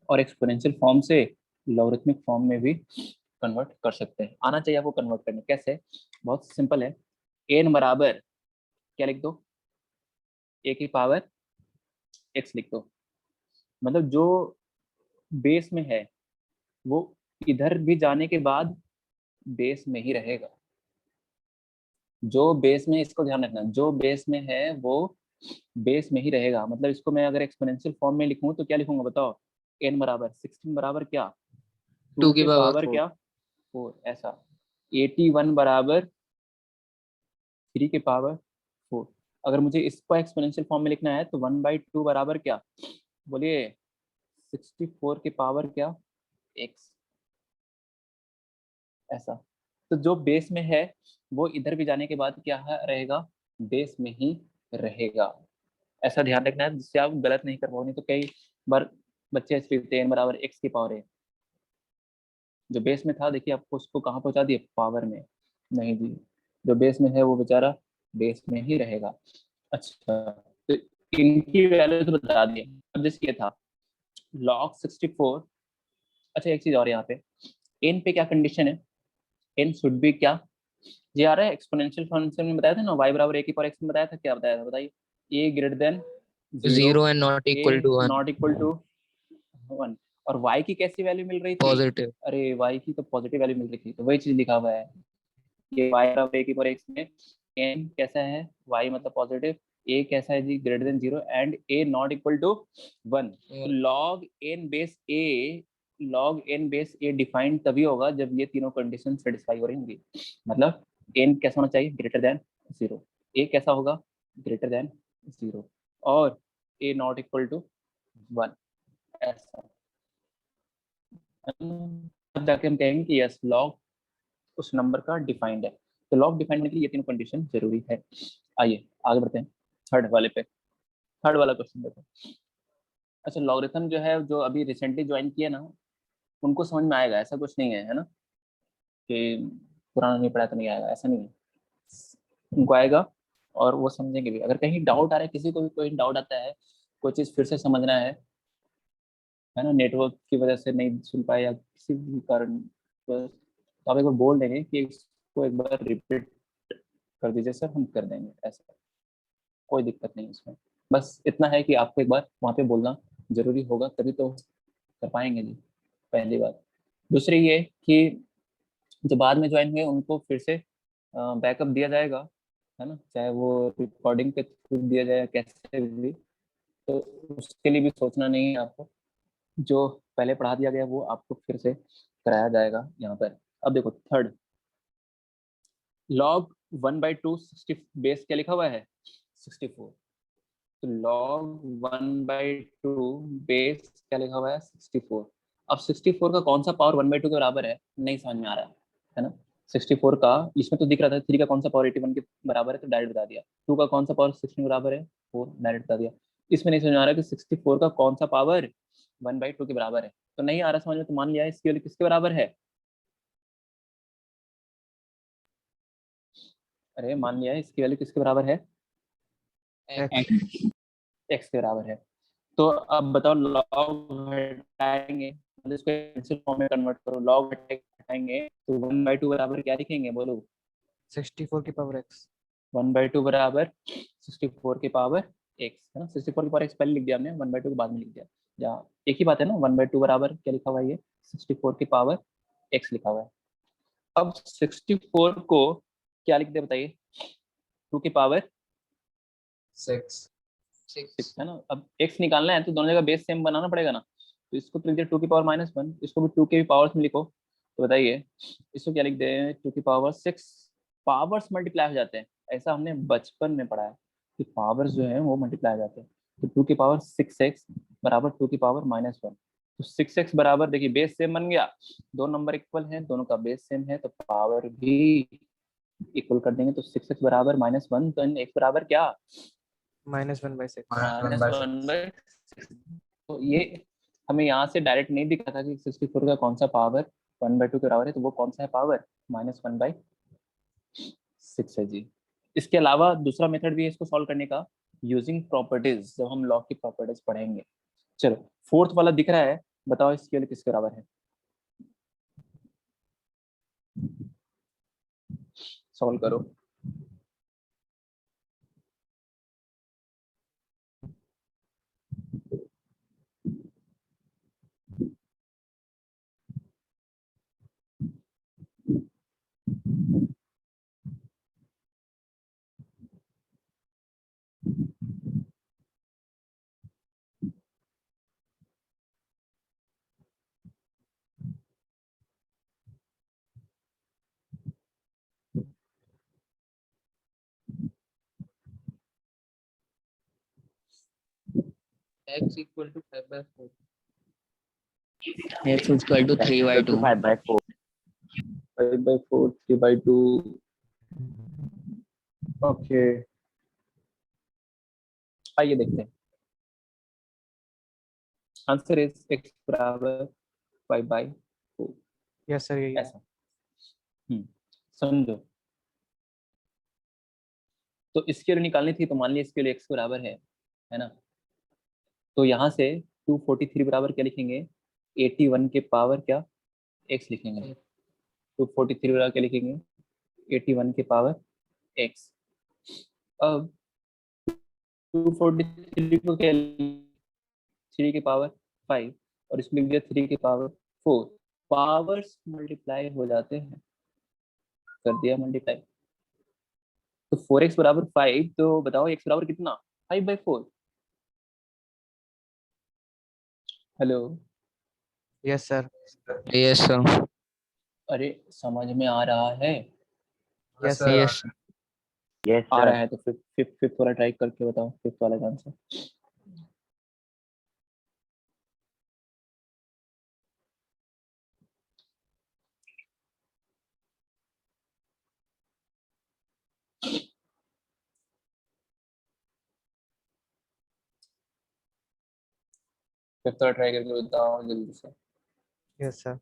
और एक्सपोनेंशियल फॉर्म से लॉगरिथमिक फॉर्म में भी कन्वर्ट कर सकते हैं। आना चाहिए आपको कन्वर्ट करने। कैसे? बहुत सिंपल है। n बराबर क्या लिख दो? a की पावर x लिख दो। मतलब जो बेस में है वो इधर भी जाने के बाद बेस में ही रहेगा। जो बेस में, इसको ध्यान रखना, जो बेस में है वो बेस में ही रहेगा। मतलब इसको मैं अगर एक्सपोनेंशियल फॉर्म में लिखूं तो क्या लिखूंगा बताओ? n बराबर 16 बराबर क्या? 2 2 की के पावर पावर 4। क्या? 4, ऐसा। 81 बराबर 3 के पावर 4। अगर मुझे इसको एक्सपोनेंशियल फॉर्म में लिखना है तो 1/2 बराबर क्या? बोलिए 64 के पावर क्या? x, ऐसा। तो जो बेस में है वो इधर भी जाने के बाद क्या रहेगा? बेस में ही रहेगा। ऐसा ध्यान रखना है जिससे आप गलत नहीं कर पाओ, नहीं तो कई बार बच्चे ऐसे लिखते हैं n बराबर x की पावर a, जो बेस में था देखिए आपको उसको कहाँ पहुंचा दिए, पावर में। नहीं जी, जो बेस में है वो बेचारा बेस में ही रहेगा। अच्छा, तो इनकी वैल्यू तो बता दी। अब जैसे ये था log 64। अच्छा एक चीज और यहाँ पे, n पे क्या कंडीशन है, n शुड बी क्या, ये आ रहा है एक्सपोनेंशियल फंक्शन में बताया था ना, y बराबर a की पावर x में बताया था, क्या बताया था बताइए, a greater than 0 and not a equal to 1 not equal to 1। और y की कैसी वैल्यू मिल रही थी, positive. अरे y की तो पॉजिटिव वैल्यू मिल रही थी, तो वही चीज लिखा हुआ है, ये y बराबर a की पावर x में n कैसा है, y मतलब पॉजिटिव, a कैसा है जी greater than 0 and a not equal to 1। तो log n base a defined तभी होगा जब ये तीनों कंडीशन सेटिस्फाई हो रही होंगी, मतलब n कैसा होना चाहिए, ग्रेटर देन 0, a कैसा होगा, ग्रेटर देन 0, और a नॉट इक्वल टू 1, ऐसा। अब जाके हम कहेंगे कि यस लॉग उस नंबर का डिफाइंड है, तो लॉग डिफाइंड होने के लिए ये तीनों कंडीशन जरूरी है। आइए आगे बढ़ते हैं थर्ड वाले पे, थर्ड वाला क्वेश्चन देखो। अच्छा, लॉगरिथम जो है, जो अभी रिसेंटली ज्वाइन किया ना, उनको समझ में आएगा, ऐसा कुछ नहीं है ना कि पुराना नहीं पढ़ा तो नहीं आएगा, ऐसा नहीं है, उनको आएगा और वो समझेंगे भी। अगर कहीं डाउट आ रहा है, किसी को भी कोई डाउट आता है, कोई चीज़ फिर से समझना है ना, नेटवर्क की वजह से नहीं सुन पाए या किसी भी कारण, तो आप एक बार बोल देंगे कि इसको एक बार रिपीट कर दीजिए सर, हम कर देंगे, ऐसा कोई दिक्कत नहीं इसमें। बस इतना है कि आपको एक बार वहाँ पे बोलना जरूरी होगा, तभी तो कर पाएंगे जी, पहली बात। दूसरी ये कि जो बाद में ज्वाइन हुए उनको फिर से बैकअप दिया जाएगा, है ना, चाहे वो रिकॉर्डिंग के थ्रू दिया जाए या कैसे भी, तो उसके लिए भी सोचना नहीं है आपको, जो पहले पढ़ा दिया गया वो आपको फिर से कराया जाएगा यहाँ पर। अब देखो थर्ड, log 1/2 60 बेस क्या लिखा हुआ है, 64, तो log 1/2 बेस क्या लिखा हुआ है, 64। अब 64 का कौन सा पावर 1/2 के बराबर है, नहीं समझ में आ रहा है ना। 64 का इसमें तो दिख रहा था 3 का कौन सा पावर 81 के बराबर है, तो डायरेक्ट बता दिया। 2 का कौन सा पावर 16 के बराबर है, 4, डायरेक्ट बता दिया। इसमें नहीं समझ में आ रहा कि 64 का कौन सा पावर 1/2 के बराबर है, तो नहीं आ रहा समझ में, तो मान लिया इसकी वैल्यू किसके बराबर है, अरे मान लिया है इसकी वैल्यू किसके बराबर है, एक्स के बराबर है। तो अब बताओ लॉग हटाएंगे, मतलब इसको पेंसिल फॉर्म में कन्वर्ट करो, लॉग हटाएंगे तो 1/2 बराबर क्या लिखेंगे बोलो, 64 की पावर x 1/2 बराबर 64 की पावर x, है ना, 64 की पावर x पहले लिख दिया हमने, 1/2 को बाद में लिख दिया, या एक ही बात है ना, 1/2 बराबर क्या लिखा हुआ है, ये 64 की पावर x लिखा हुआ है। अब 64 को क्या लिख दे बताइए, 2 की पावर 6। 6, है ना। अब x निकालना है तो दोनों जगह बेस सेम बनाना पड़ेगा ना, तो इसको तो लिख दिया 2 की पावर -1, इसको भी 2 के भी पावर्स में लिखो, तो बताइए इसको क्या लिख दे, 2 की पावर 6, पावर्स मल्टीप्लाई हो जाते हैं, ऐसा हमने बचपन में पढ़ा है कि पावर्स जो है वो मल्टीप्लाई हो जाते हैं, तो 2 की पावर 6x बराबर 2 की पावर -1, तो 6x बराबर देखिए बेस सेम बन गया, दो नंबर इक्वल हैं, दोनों का बेस सेम है, तो पावर भी इक्वल कर देंगे, तो 6x बराबर -1, तो x बराबर क्या, -1/6 -1/6। तो ये हमें यहाँ से डायरेक्ट नहीं दिखा था कि 64 का कौन सा पावर 1/2 के बराबर है, तो वो कौन सा है पावर, -1/6 है जी। इसके अलावा दूसरा मेथड भी है इसको सॉल्व करने का, यूजिंग प्रॉपर्टीज, जब हम लॉग की प्रॉपर्टीज पढ़ेंगे। चलो फोर्थ वाला दिख रहा है, बताओ इसके लिए किसके बराबर है, सॉल्व करो। X equal to 5/4. X equal to 3/2. 5/4, 5/4, 3/2, okay. आइए देखते हैं। आंसर इज x बराबर 5/4। यस सर यही है। ऐसा समझो। तो इसके लिए निकालनी थी, तो मान लीजिए इसके लिए x बराबर है ना। तो यहाँ से 243 बराबर क्या लिखेंगे, 81 के पावर क्या x लिखेंगे। 243 बराबर क्या लिखेंगे, 81 के पावर x। अब 243 को क्या, 3 के पावर 5 और इसमें लिख दिया 3 के पावर 4। पावर्स मल्टीप्लाई हो जाते हैं, कर दिया मल्टीप्लाई। तो 4x बराबर 5, तो बताओ x बराबर कितना, 5/4। Hello, yes sir. Yes sir. अरे समझ में आ रहा है? Yes sir, sir. Yes yes आ सर। रहा है तो फिफ्थ वाला ट्राई करके बताओ, फिफ्थ वाला का आंसर। फिफ्थ वाला ट्राई करके बताओ जल्दी से। Yes sir.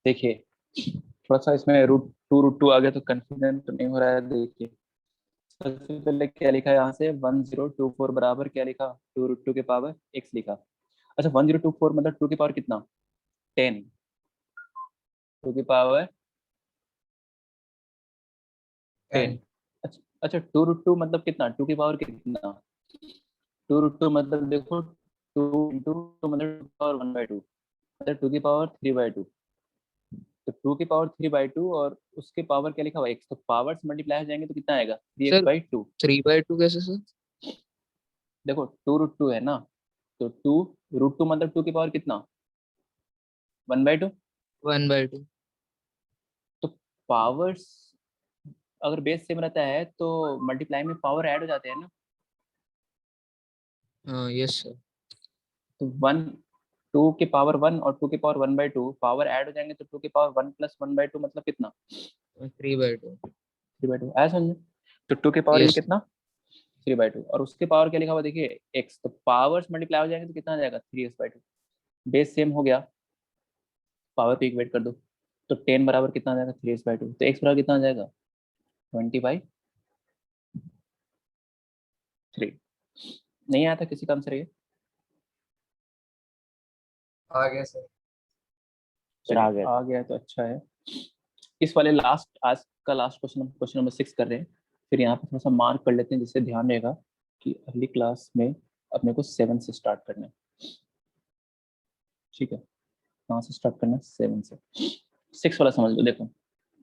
देखिए थोड़ा सा इसमें रूट टू आ गया तो कंफ्यूजन तो नहीं हो रहा है। देखिए सबसे पहले क्या लिखा है, यहाँ से 1024 बराबर क्या लिखा, 2√2 के पावर x लिखा। अच्छा 1024 मतलब 2 की पावर कितना, 10, 2 की पावर 10। अच्छा अच्छा 2√2 मतलब कितना, 2 की पावर कितना, 2√2 मतलब देखो 2 मतलब पावर 1/2 मतलब 2 की पावर 3/2। तो 2 की पावर 3/2 और उसके पावर क्या लिखा हुआ x, तो पावर्स मल्टीप्लाई हो जाएंगे तो कितना आएगा, 3x सर। By two. 3/2 कैसे सर? देखो 2√2 है ना, तो 2√2 मतलब 2 की पावर कितना, 1/2। 1/2। तो पावर्स अगर बेस सेम रहता है तो मल्टीप्लाई में पावर ऐड हो जाते हैं ना। हाँ यस सर। तो 2 के पावर 1 और 2 के पावर 1/2 पावर ऐड हो जाएंगे, तो 2 के पावर 1 प्लस 1/2 मतलब कितना, 3/2। 3/2। ऐसा समझे। तो 2 के पावर ये यस। कितना, 3/2 और उसके पावर क्या लिखा हुआ देखिए x, तो पावर्स मल्टीप्लाई हो जाएंगे तो कितना आ जाएगा, 3x/2। बेस सेम हो गया, पावर पे इक्वेट कर दो, तो 10 बराबर कितना आ जाएगा, 3x/2। तो x बराबर कितना आ जाएगा, 20/3। नहीं आया था किसी का आंसर ये, आ गया सर। चलिए आ गया। आ गया तो अच्छा है। इस वाले लास्ट, आज का लास्ट क्वेश्चन, हम क्वेश्चन नंबर 6 कर रहे हैं। फिर यहाँ पे थोड़ा सा मार्क कर लेते हैं, जिससे ध्यान रहेगा कि अगली क्लास में अपने को 7 से स्टार्ट करना है। ठीक है, कहाँ से स्टार्ट करना है, 7 से। 6 वाला समझ लो, देखो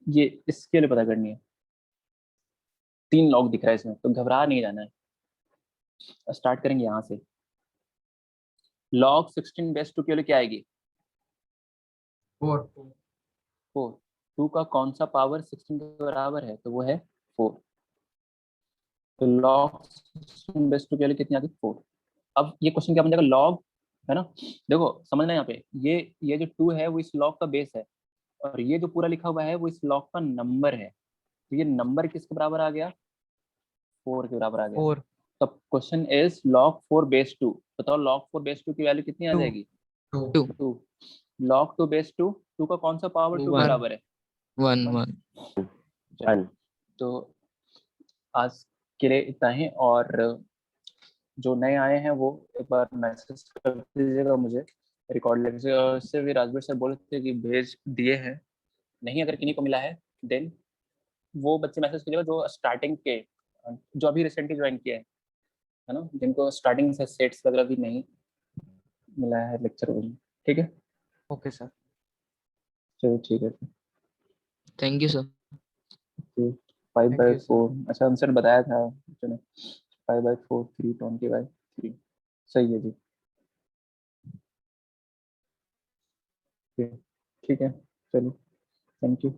ये इसके लिए पता करनी है। 3 लॉग दिख रहा है इसमें, तो घबरा नहीं जाना है। स्टार्ट करेंगे यहाँ से। लॉग 16 बेस 2 के लिए क्या आएगी, 4। 4। 2 का कौन सा पावर 16 के बराबर है, तो वो है 4। तो लॉग 16 बेस 2 के लिए कितनी आती है, 4। अब ये क्वेश्चन क्या बन जाएगा, लॉग है ना। देखो समझना यहाँ पे, ये जो 2 है वो इस लॉग का बेस है, और ये जो पूरा लिखा हुआ है वो इस लॉग का नंबर है। तो ये नंबर किसके बराबर आ गया, 4 के बराबर आ गया। 4 तो क्वेश्चन इज log 4 बेस 2, बताओ log 4 बेस 2 की वैल्यू कितनी आ 2 जाएगी, 2। 2 2। log 2 बेस 2, 2 का कौन सा पावर 2 के 1 बराबर है, 1 1। 1। चलो, तो आज के लिए इतना ही, और जो नए आए हैं वो एक बार मैसेज कर दीजिएगा मुझे रिकॉर्ड लेटर से। और इससे भी राजवीर सर बोल रहे थे कि भेज दिए हैं, नहीं अगर किन्हीं को मिला है देन वो बच्चे मैसेज कीजिएगा जो स्टार्टिंग के, जो अभी रिसेंटली ज्वाइन किए हैं, है ना, जिनको स्टार्टिंग से सेट्स वगैरह भी नहीं मिला है लेक्चर में। ठीक है, ओके सर। चलो ठीक है। Thank you sir. 5/4, अच्छा आंसर बताया था, चलो 5/4 320/3 सही है जी। ठीक है, चलो थैंक यू।